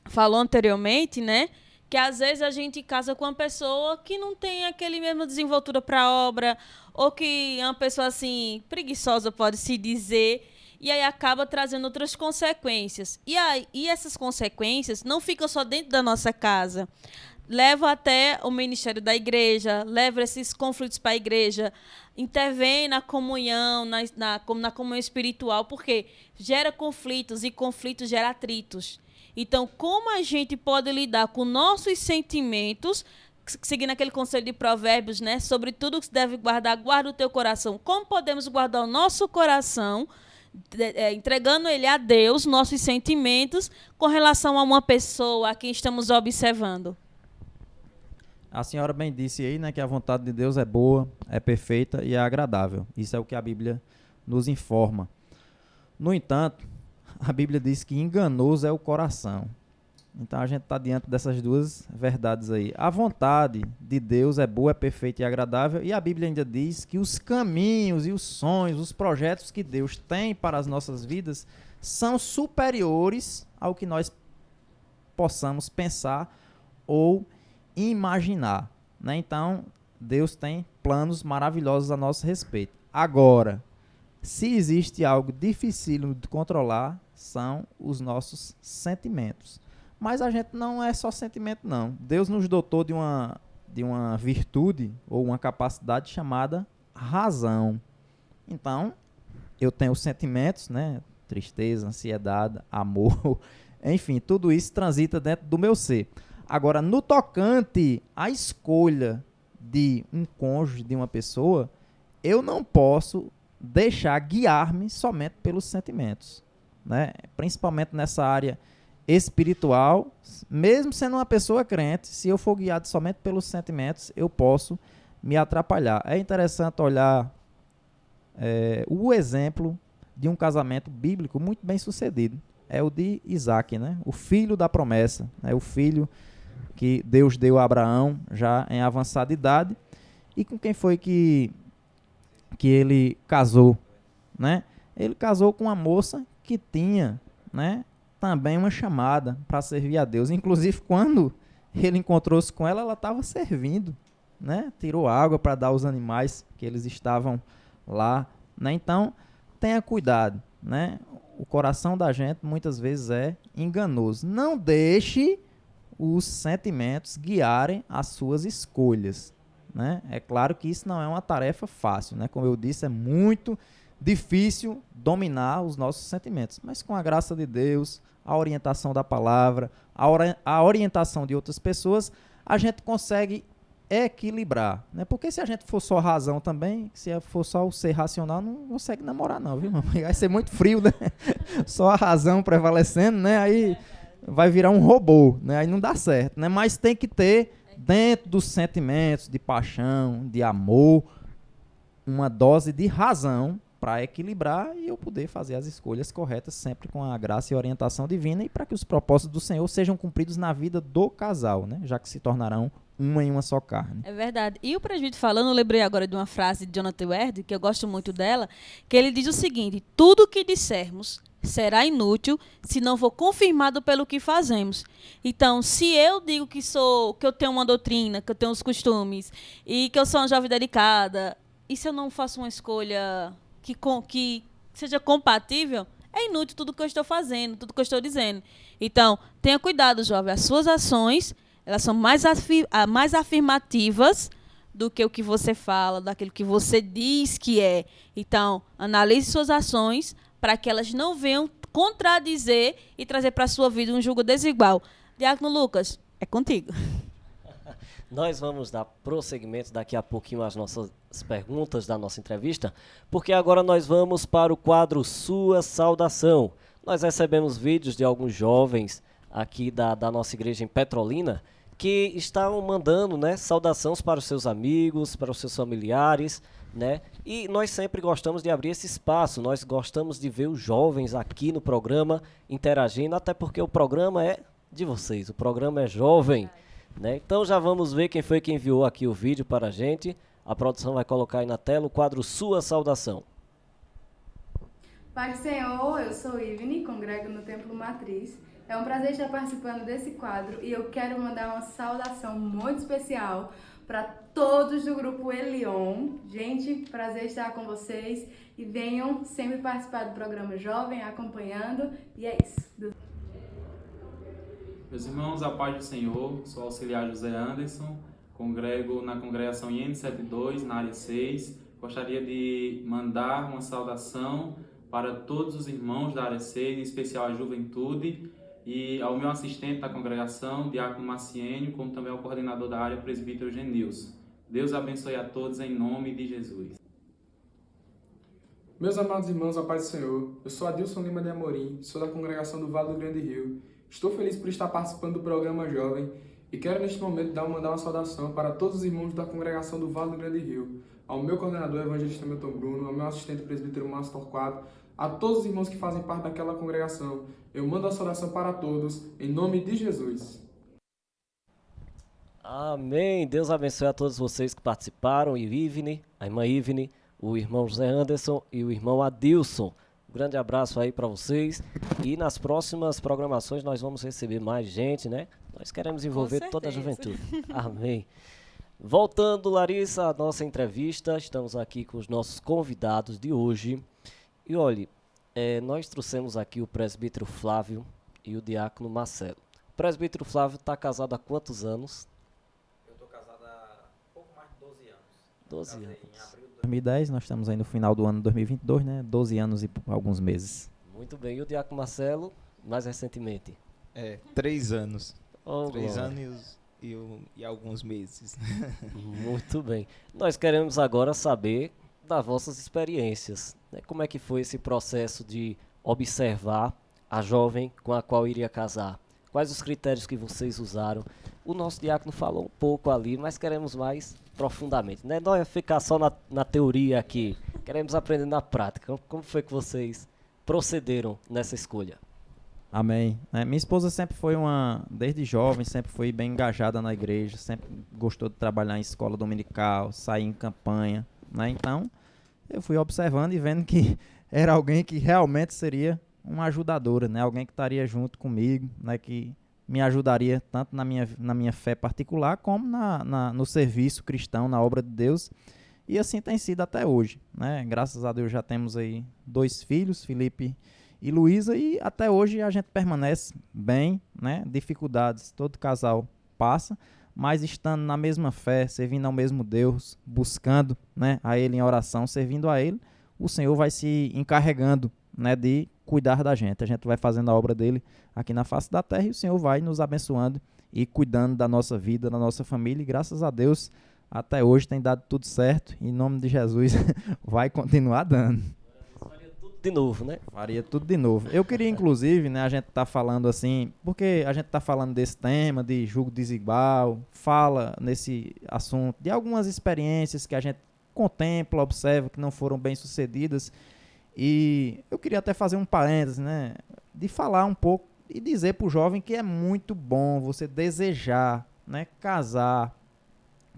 falou anteriormente, né, que às vezes a gente casa com uma pessoa que não tem aquele mesmo desenvoltura para a obra, ou que é uma pessoa assim preguiçosa, pode-se dizer, e aí acaba trazendo outras consequências. E essas consequências não ficam só dentro da nossa casa. Leva até o ministério da igreja, leva esses conflitos para a igreja, intervém na comunhão, na comunhão espiritual, porque gera conflitos e conflitos geram atritos. Então, como a gente pode lidar com nossos sentimentos, seguindo aquele conselho de Provérbios, né, sobre tudo que se deve guardar, guarda o teu coração. Como podemos guardar o nosso coração, entregando ele a Deus, nossos sentimentos, com relação a uma pessoa a quem estamos observando? A senhora bem disse aí, né, que a vontade de Deus é boa, é perfeita e é agradável. Isso é o que a Bíblia nos informa. No entanto, a Bíblia diz que enganoso é o coração. Então a gente está diante dessas duas verdades aí. A vontade de Deus é boa, é perfeita e agradável. E a Bíblia ainda diz que os caminhos e os sonhos, os projetos que Deus tem para as nossas vidas são superiores ao que nós possamos pensar ou imaginar, né? Então, Deus tem planos maravilhosos a nosso respeito. Agora, se existe algo dificílimo de controlar, são os nossos sentimentos. Mas a gente não é só sentimento, não. Deus nos dotou de uma virtude ou uma capacidade chamada razão. Então, eu tenho sentimentos, né? Tristeza, ansiedade, amor, enfim, tudo isso transita dentro do meu ser. Agora, no tocante à escolha de um cônjuge, de uma pessoa, eu não posso deixar guiar-me somente pelos sentimentos, né? Principalmente nessa área espiritual, mesmo sendo uma pessoa crente, se eu for guiado somente pelos sentimentos, eu posso me atrapalhar. É interessante olhar o exemplo de um casamento bíblico muito bem sucedido. É o de Isaac, né? O filho da promessa, né? O filho que Deus deu a Abraão já em avançada idade. E com quem foi que ele casou, né? Ele casou com uma moça que tinha, né, também uma chamada para servir a Deus. Inclusive, quando ele encontrou-se com ela, ela estava servindo, né? Tirou água para dar aos animais que eles estavam lá, né? Então, tenha cuidado, né? o coração da gente muitas vezes é enganoso. Não deixe os sentimentos guiarem as suas escolhas, né? É claro que isso não é uma tarefa fácil, né? Como eu disse, é muito difícil dominar os nossos sentimentos, mas com a graça de Deus, a orientação da palavra, a orientação de outras pessoas, a gente consegue equilibrar, né? Porque se a gente for só razão também, se for só o ser racional, não consegue namorar não, viu? Vai ser muito frio, né? Só a razão prevalecendo, né? Aí vai virar um robô, né? Aí não dá certo, né? Mas tem que ter dentro dos sentimentos de paixão, de amor, uma dose de razão para equilibrar e eu poder fazer as escolhas corretas sempre com a graça e orientação divina e para que os propósitos do Senhor sejam cumpridos na vida do casal, né? Já que se tornarão uma em uma só carne. É verdade. E o presbítero falando, eu lembrei agora de uma frase de Jonathan Edwards, que eu gosto muito dela, que ele diz o seguinte: tudo o que dissermos será inútil se não for confirmado pelo que fazemos. Então, se eu digo que eu tenho uma doutrina, que eu tenho os costumes e que eu sou uma jovem dedicada, e se eu não faço uma escolha que seja compatível, é inútil tudo que eu estou fazendo, tudo que eu estou dizendo. Então, tenha cuidado, jovem. As suas ações, elas são mais afirmativas do que o que você fala, daquilo que você diz que é. Então, analise suas ações para que elas não venham contradizer e trazer para a sua vida um julgo desigual. Diácono Lucas, é contigo. Nós vamos dar prosseguimento daqui a pouquinho às nossas perguntas da nossa entrevista, porque agora nós vamos para o quadro Sua Saudação. Nós recebemos vídeos de alguns jovens aqui da nossa igreja em Petrolina que estavam mandando, né, saudações para os seus amigos, para os seus familiares, né? E nós sempre gostamos de abrir esse espaço, nós gostamos de ver os jovens aqui no programa interagindo, até porque o programa é de vocês, o programa é jovem, né? Então já vamos ver quem foi que enviou aqui o vídeo para a gente. A produção vai colocar aí na tela o quadro Sua Saudação. Pai do Senhor, eu sou Ivne, congrego no Templo Matriz. É um prazer estar participando desse quadro e eu quero mandar uma saudação muito especial para todos do grupo Elion. Gente, prazer estar com vocês e venham sempre participar do programa Jovem, acompanhando, e é isso. Meus irmãos, a paz do Senhor, sou auxiliar José Anderson, congrego na congregação IN72, na área 6. Gostaria de mandar uma saudação para todos os irmãos da área 6, em especial a juventude, e ao meu assistente da congregação, Diácono Maciênio, como também ao coordenador da área, presbítero Genilson. Deus abençoe a todos em nome de Jesus. Meus amados irmãos, a paz do Senhor, eu sou Adilson Lima de Amorim, sou da congregação do Vale do Grande Rio. Estou feliz por estar participando do programa Jovem e quero neste momento mandar uma saudação para todos os irmãos da congregação do Vale do Grande Rio, ao meu coordenador evangelista Milton Bruno, ao meu assistente presbítero Márcio Torquato, a todos os irmãos que fazem parte daquela congregação. Eu mando a saudação para todos, em nome de Jesus. Amém. Deus abençoe a todos vocês que participaram, e Ivne, a irmã Ivne, o irmão José Anderson e o irmão Adilson. Um grande abraço aí para vocês. E nas próximas programações nós vamos receber mais gente, né? Nós queremos envolver toda a juventude. Amém. Voltando, Larissa, à nossa entrevista, estamos aqui com os nossos convidados de hoje. E olhe, nós trouxemos aqui o presbítero Flávio e o diácono Marcelo. O presbítero Flávio está casado há quantos anos? Eu estou casado há pouco mais de 12 anos. 12 anos. Em abril de 2010, nós estamos aí no final do ano de 2022, né? 12 anos e alguns meses. Muito bem. E o diácono Marcelo, mais recentemente? 3 anos. Oh, 3 glória. anos e alguns meses. Muito bem. Nós queremos agora saber das vossas experiências, né? Como é que foi esse processo de observar a jovem com a qual iria casar? Quais os critérios que vocês usaram? O nosso diácono falou um pouco ali, mas queremos mais profundamente, né? Não é ficar só na teoria aqui, queremos aprender na prática. Como foi que vocês procederam nessa escolha? Amém. Minha esposa sempre foi desde jovem, sempre foi bem engajada na igreja, sempre gostou de trabalhar em escola dominical, sair em campanha, né? Então, eu fui observando e vendo que era alguém que realmente seria uma ajudadora, né? Alguém que estaria junto comigo, né? Que me ajudaria tanto na minha fé particular como no serviço cristão, na obra de Deus. E assim tem sido até hoje, né? Graças a Deus já temos aí 2 filhos, Felipe e Luísa, e até hoje a gente permanece bem, né? Dificuldades todo casal passa, mas estando na mesma fé, servindo ao mesmo Deus, buscando, né, a Ele em oração, servindo a Ele, o Senhor vai se encarregando, né, de cuidar da gente. A gente vai fazendo a obra dele aqui na face da terra e o Senhor vai nos abençoando e cuidando da nossa vida, da nossa família, e graças a Deus até hoje tem dado tudo certo, e em nome de Jesus vai continuar dando. Faria tudo de novo, né? Faria tudo de novo. Eu queria, inclusive, né, a gente tá falando assim, porque a gente tá falando desse tema de julgo desigual, fala nesse assunto de algumas experiências que a gente contempla, observa, que não foram bem sucedidas, e eu queria até fazer um parênteses, né, de falar um pouco e dizer para o jovem que é muito bom você desejar, né, casar,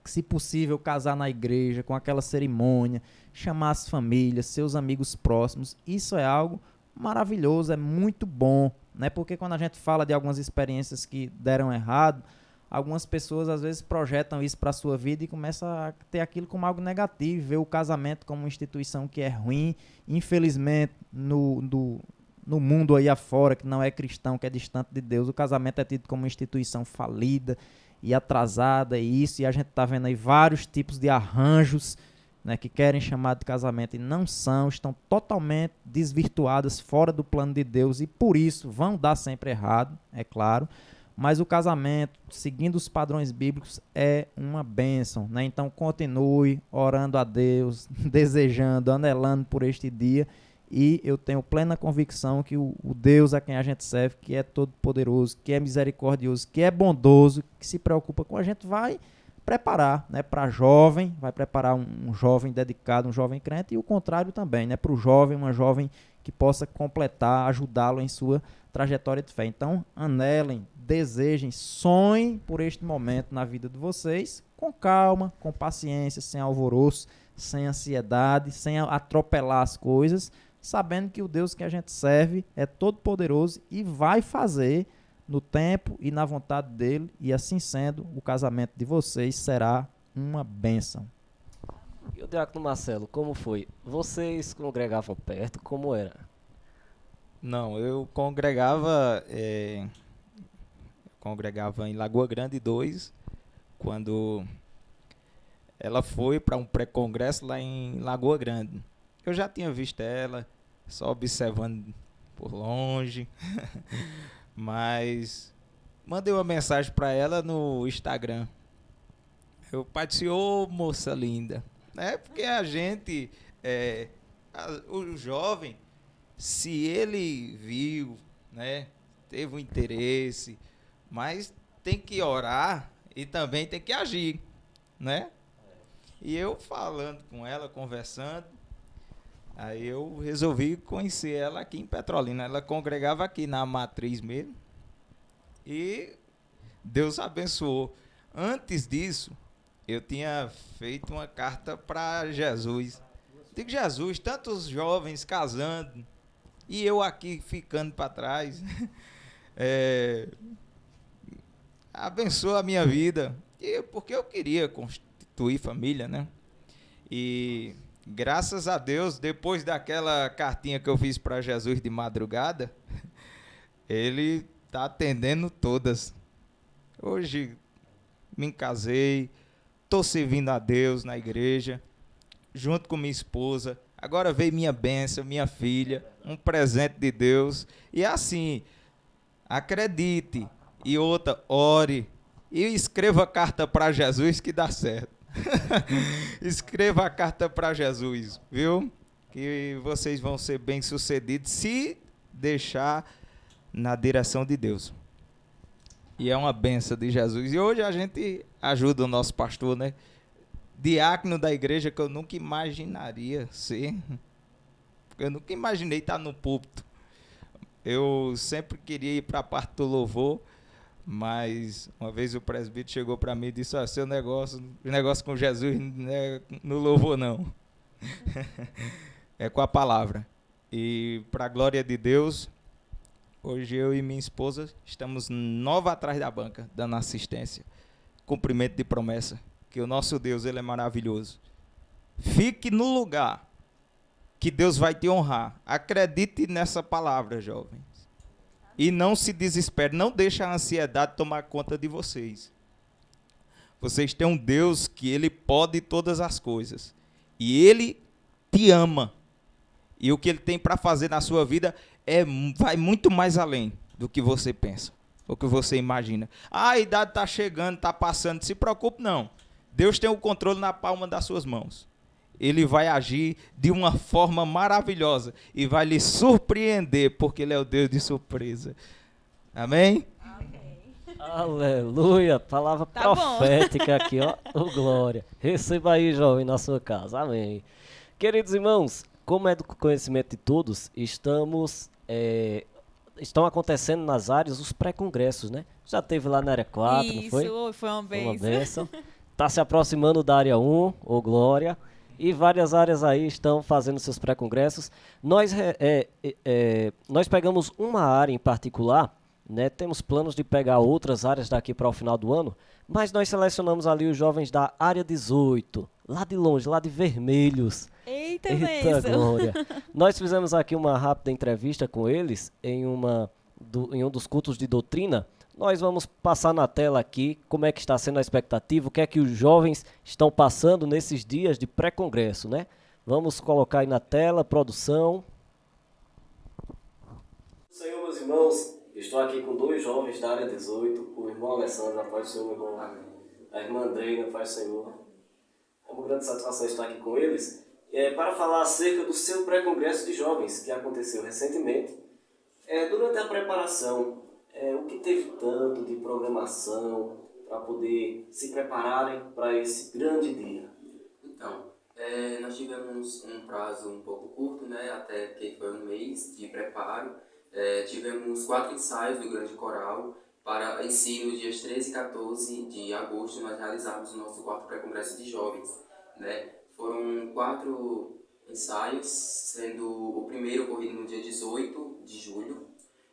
se possível casar na igreja, com aquela cerimônia, chamar as famílias, seus amigos próximos. Isso é algo maravilhoso, é muito bom, né? Porque quando a gente fala de algumas experiências que deram errado, algumas pessoas às vezes projetam isso para a sua vida e começam a ter aquilo como algo negativo, ver o casamento como uma instituição que é ruim. Infelizmente, no mundo aí afora, que não é cristão, que é distante de Deus, o casamento é tido como uma instituição falida e atrasada, e a gente está vendo aí vários tipos de arranjos, né, que querem chamar de casamento e não são, estão totalmente desvirtuadas, fora do plano de Deus, e por isso vão dar sempre errado, é claro, mas o casamento, seguindo os padrões bíblicos, é uma bênção, né? Então continue orando a Deus, desejando, anelando por este dia, e eu tenho plena convicção que o Deus a quem a gente serve, que é todo poderoso, que é misericordioso, que é bondoso, que se preocupa com a gente, vai preparar, né, para jovem, vai preparar um jovem dedicado, um jovem crente, e o contrário também, né, para o jovem, uma jovem que possa completar, ajudá-lo em sua trajetória de fé. Então, anelem, desejem, sonhem por este momento na vida de vocês, com calma, com paciência, sem alvoroço, sem ansiedade, sem atropelar as coisas, sabendo que o Deus que a gente serve é todo poderoso e vai fazer no tempo e na vontade dele, e assim sendo, o casamento de vocês será uma bênção. E o diácono Marcelo, como foi? Vocês congregavam perto? Como era? Não, eu congregava em Lagoa Grande 2, quando ela foi para um pré-congresso lá em Lagoa Grande. Eu já tinha visto ela, só observando por longe, mas mandei uma mensagem para ela no Instagram. Eu, Pai do Senhor, moça linda. Porque a gente, o jovem, se ele viu, né, teve um interesse, mas tem que orar e também tem que agir, né? E eu falando com ela, conversando, aí eu resolvi conhecer ela aqui em Petrolina. Ela congregava aqui na Matriz mesmo. E Deus abençoou. Antes disso, eu tinha feito uma carta para Jesus. Digo, Jesus, tantos jovens casando e eu aqui ficando para trás. Abençoa a minha vida. Porque eu queria constituir família, né? E graças a Deus, depois daquela cartinha que eu fiz para Jesus de madrugada, ele está atendendo todas. Hoje me casei, estou servindo a Deus na igreja, junto com minha esposa. Agora veio minha bênção, minha filha, um presente de Deus. E assim, acredite, e outra, ore, e escreva a carta para Jesus que dá certo. Escreva a carta para Jesus, viu? Que vocês vão ser bem-sucedidos se deixar na direção de Deus. E é uma benção de Jesus. E hoje a gente ajuda o nosso pastor, né? Diácono da igreja, que eu nunca imaginaria ser. Eu nunca imaginei estar no púlpito. Eu sempre queria ir para a parte do louvor, mas uma vez o presbítero chegou para mim e disse: seu negócio com Jesus não é no louvor, não. É com a palavra. E para a glória de Deus, hoje eu e minha esposa estamos nova atrás da banca, dando assistência, cumprimento de promessa, que o nosso Deus, ele é maravilhoso. Fique no lugar que Deus vai te honrar. Acredite nessa palavra, jovens. E não se desespere, não deixe a ansiedade tomar conta de vocês. Vocês têm um Deus que Ele pode todas as coisas. E Ele te ama. E o que Ele tem para fazer na sua vida vai muito mais além do que você pensa, do que você imagina. A idade está chegando, está passando, não se preocupe não. Deus tem o controle na palma das suas mãos. Ele vai agir de uma forma maravilhosa e vai lhe surpreender, porque Ele é o Deus de surpresa. Amém? Aleluia, palavra profética aqui, ó. Oh, glória. Receba aí, jovem, na sua casa. Amém. Queridos irmãos, como é do conhecimento de todos, estão acontecendo nas áreas os pré-congressos, né? Já teve lá na área 4, Isso, não foi? foi uma Uma bênção. bênção. Está se aproximando da área 1, ô glória. E várias áreas aí estão fazendo seus pré-congressos. Nós pegamos uma área em particular, né? Temos planos de pegar outras áreas daqui para o final do ano, mas nós selecionamos ali os jovens da área 18, lá de longe, lá de Vermelhos. Eita, Eita bênção. glória. Nós fizemos aqui uma rápida entrevista com eles em um dos cultos de doutrina. Nós vamos passar na tela aqui como é que está sendo a expectativa, o que é que os jovens estão passando nesses dias de pré-congresso, né? Vamos colocar aí na tela, produção. Senhor, meus irmãos, estou aqui com dois jovens da área 18, o irmão Alessandro, a paz do Senhor, meu irmão, a irmã Andreina, a paz do Senhor. É uma grande satisfação estar aqui com eles para falar acerca do seu pré-congresso de jovens, que aconteceu recentemente. Durante a preparação, o que teve tanto de programação para poder se prepararem para esse grande dia? Então, nós tivemos um prazo um pouco curto, né, até que foi um mês de preparo. Tivemos 4 ensaios do Grande Coral para em si, nos dias 13 e 14 de agosto, nós realizarmos o nosso 4º pré-congresso de jovens, né? Foram 4 ensaios, sendo o primeiro ocorrido no dia 18 de julho.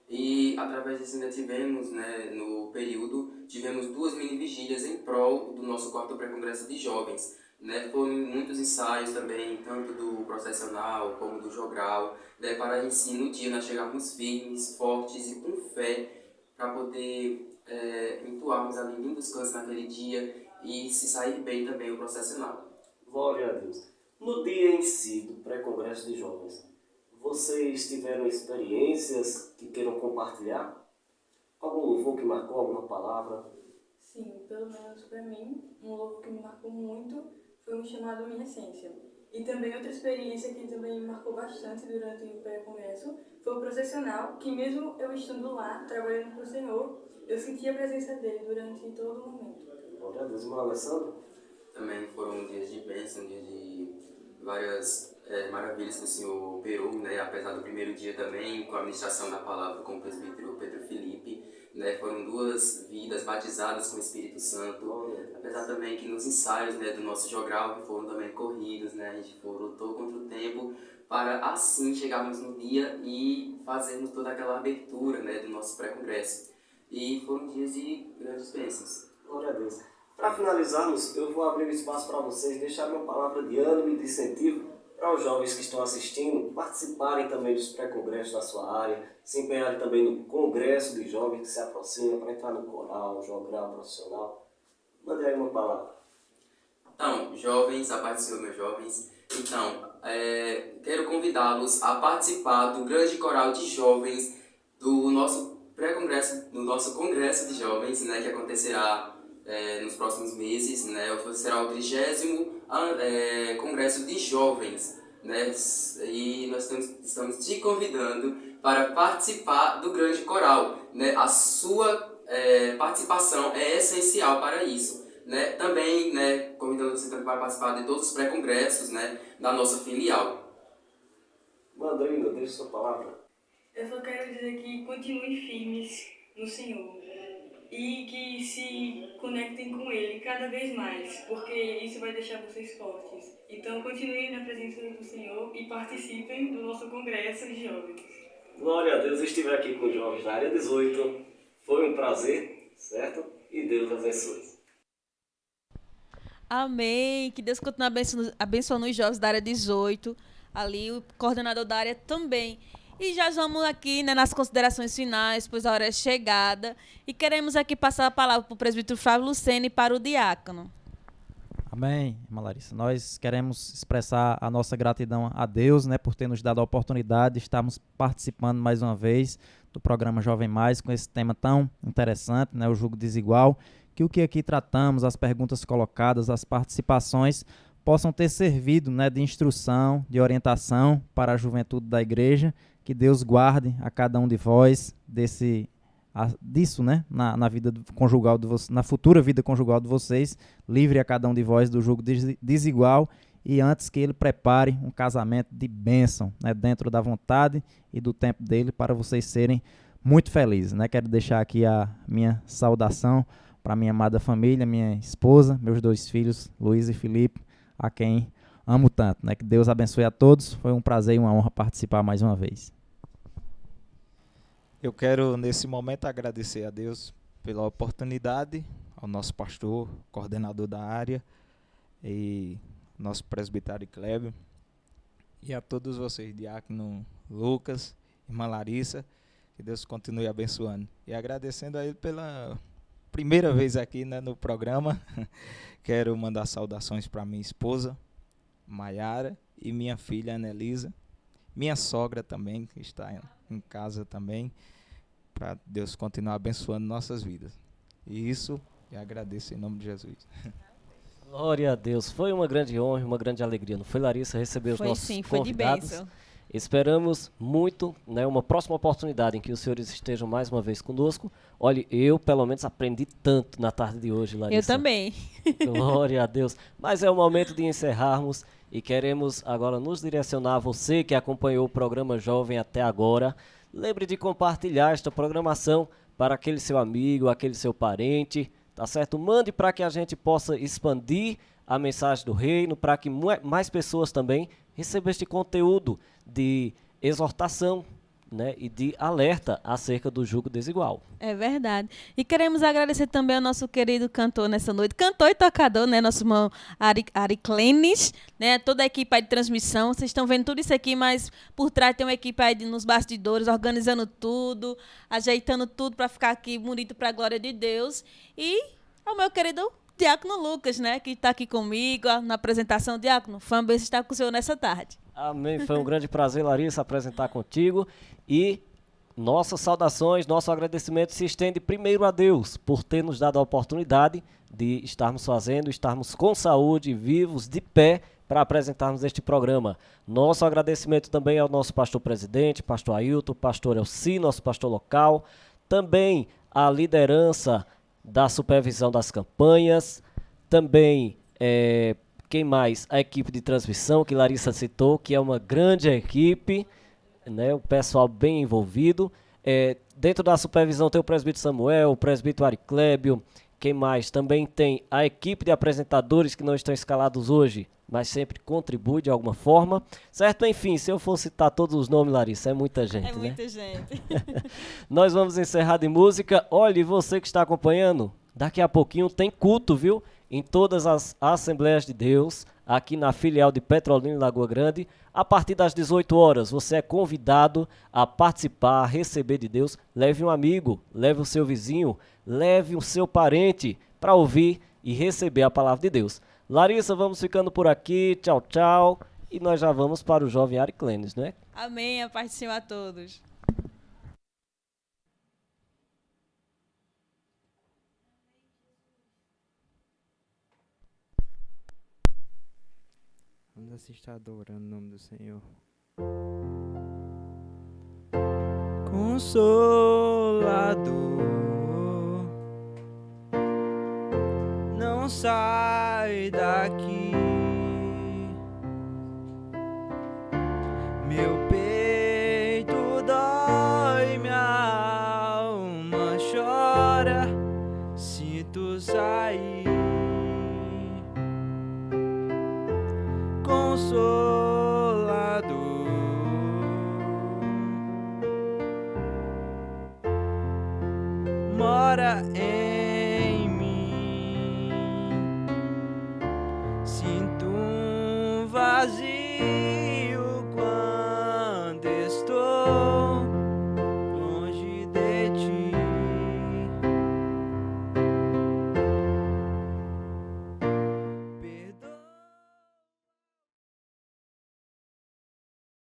E através disso ainda tivemos, né, no período, tivemos 2 mini-vigílias em prol do nosso 4º pré-congresso de jovens. Né, foram muitos ensaios também, tanto do processional como do jogral, né, para em si no dia nós chegarmos firmes, fortes e com fé para poder entoarmos ali lindos cantos naquele dia e se sair bem também o processional. Glória a Deus. No dia em si do pré-congresso de jovens, vocês tiveram experiências que queiram compartilhar? Algum louvor que marcou, alguma palavra? Sim, pelo menos para mim, um louvor que me marcou muito foi um chamado Minha Essência. E também outra experiência que também me marcou bastante durante o pré-congresso foi o processional, que mesmo eu estando lá, trabalhando para o Senhor, eu senti a presença dele durante todo o momento. Glória a Deus, irmão Alessandro. Também foram dias de bênção, dias de várias maravilhas que o Senhor operou, né? Apesar do primeiro dia também, com a ministração da palavra com o presbítero Pedro Felipe, né? Foram 2 vidas batizadas com o Espírito Santo, apesar também que nos ensaios, né, do nosso jogral, que foram também corridos, né? A gente lutou contra o tempo para assim chegarmos no dia e fazermos toda aquela abertura, né, do nosso pré-congresso. E foram dias de grandes bênçãos. Glória a Deus. Para finalizarmos, eu vou abrir o espaço para vocês deixarem uma palavra de ânimo e de incentivo para os jovens que estão assistindo participarem também dos pré-congressos da sua área, se empenharem também no congresso de jovens que se aproxima para entrar no coral, jogral, profissional. Mande aí uma palavra. Então, jovens, a paz do Senhor, meus jovens. Então, quero convidá-los a participar do grande coral de jovens do nosso pré-congresso, do nosso congresso de jovens, né, que acontecerá nos próximos meses, né, será o 30º congresso de jovens, né, e nós estamos te convidando para participar do grande coral, né, a sua participação é essencial para isso, né, também, né, convidando você também para participar de todos os pré-congressos, né, da nossa filial. Andreina, deixa sua palavra. Eu só quero dizer que continuem firmes no Senhor e que se conectem com Ele cada vez mais, porque isso vai deixar vocês fortes. Então continuem na presença do Senhor e participem do nosso congresso de jovens. Glória a Deus, estive aqui com os jovens da área 18. Foi um prazer, certo? E Deus abençoe. Amém. Que Deus continue abençoando os jovens da área 18. ali, o coordenador da área também. E já vamos aqui, né, nas considerações finais, pois a hora é chegada. E queremos aqui passar a palavra para o presbítero Flávio Lucena e para o diácono. Amém, irmã Larissa. Nós queremos expressar a nossa gratidão a Deus, né, por ter nos dado a oportunidade de estarmos participando mais uma vez do programa Jovem Mais, com esse tema tão interessante, né, o jugo desigual, que o que aqui tratamos, as perguntas colocadas, as participações, possam ter servido, né, de instrução, de orientação para a juventude da igreja. Que Deus guarde a cada um de vós disso, né, na vida conjugal de vocês, na futura vida conjugal de vocês, livre a cada um de vós do jugo desigual, e antes que ele prepare um casamento de bênção, né, dentro da vontade e do tempo dele, para vocês serem muito felizes, né? Quero deixar aqui a minha saudação para minha amada família, minha esposa, meus 2 filhos, Luiz e Felipe, a quem amo tanto, né? Que Deus abençoe a todos. Foi um prazer e uma honra participar mais uma vez. Eu quero, nesse momento, agradecer a Deus pela oportunidade, ao nosso pastor, coordenador da área, e nosso presbitário Clébio, e a todos vocês, diácono Lucas, irmã Larissa, que Deus continue abençoando. E agradecendo a ele pela primeira vez aqui, né, no programa. Quero mandar saudações para minha esposa, Maiara, e minha filha, Anelisa, minha sogra também, que está em casa também, para Deus continuar abençoando nossas vidas. E isso eu agradeço em nome de Jesus. Glória a Deus. Foi uma grande honra, uma grande alegria. Não foi, Larissa, receber os nossos foi convidados? De bênção. Esperamos muito, né, uma próxima oportunidade em que os senhores estejam mais uma vez conosco. Olha, eu pelo menos aprendi tanto na tarde de hoje, Larissa. Eu também. Glória a Deus. Mas é o momento de encerrarmos e queremos agora nos direcionar a você que acompanhou o programa Jovem até agora. Lembre de compartilhar esta programação para aquele seu amigo, aquele seu parente, tá certo? Mande para que a gente possa expandir a mensagem do reino, para que mais pessoas também recebam este conteúdo de exortação, né, e de alerta acerca do jugo desigual. É verdade. E queremos agradecer também ao nosso querido cantor nessa noite, cantor e tocador, né, nosso irmão Ari Clenis, né, toda a equipe aí de transmissão. Vocês estão vendo tudo isso aqui, mas por trás tem uma equipe aí nos bastidores, organizando tudo, ajeitando tudo para ficar aqui bonito para a glória de Deus. E ao meu querido Diácono Lucas, né, que está aqui comigo na apresentação. Diácono, foi um beijo estar com o senhor nessa tarde. Amém. Foi um grande prazer, Larissa, apresentar contigo. E nossas saudações, nosso agradecimento se estende primeiro a Deus por ter nos dado a oportunidade de estarmos com saúde, vivos, de pé, para apresentarmos este programa. Nosso agradecimento também ao nosso pastor presidente, pastor Ailton, pastor Elci, nosso pastor local, também à liderança da supervisão das campanhas, também quem mais? A equipe de transmissão que Larissa citou, que é uma grande equipe, né? O pessoal bem envolvido. Dentro da supervisão tem o presbítero Samuel, o presbítero Ari Clébio, quem mais? Também tem a equipe de apresentadores que não estão escalados hoje, mas sempre contribui de alguma forma, certo? Enfim, se eu for citar todos os nomes, Larissa, é muita gente, né? É muita gente. Nós vamos encerrar de música. Olha, e você que está acompanhando, daqui a pouquinho tem culto, viu? Em todas as Assembleias de Deus, aqui na filial de Petrolina e Lagoa Grande, a partir das 18 horas, você é convidado a participar, a receber de Deus. Leve um amigo, leve o seu vizinho, leve o seu parente para ouvir e receber a palavra de Deus. Larissa, vamos ficando por aqui. Tchau, tchau. E nós já vamos para o jovem Ari Clenis, né? Amém. A paz do Senhor a todos. Vamos assistir adorando o nome do Senhor. Consolador, não sai daqui. Meu peito dói, minha alma chora se tu sair. Consolador, mora em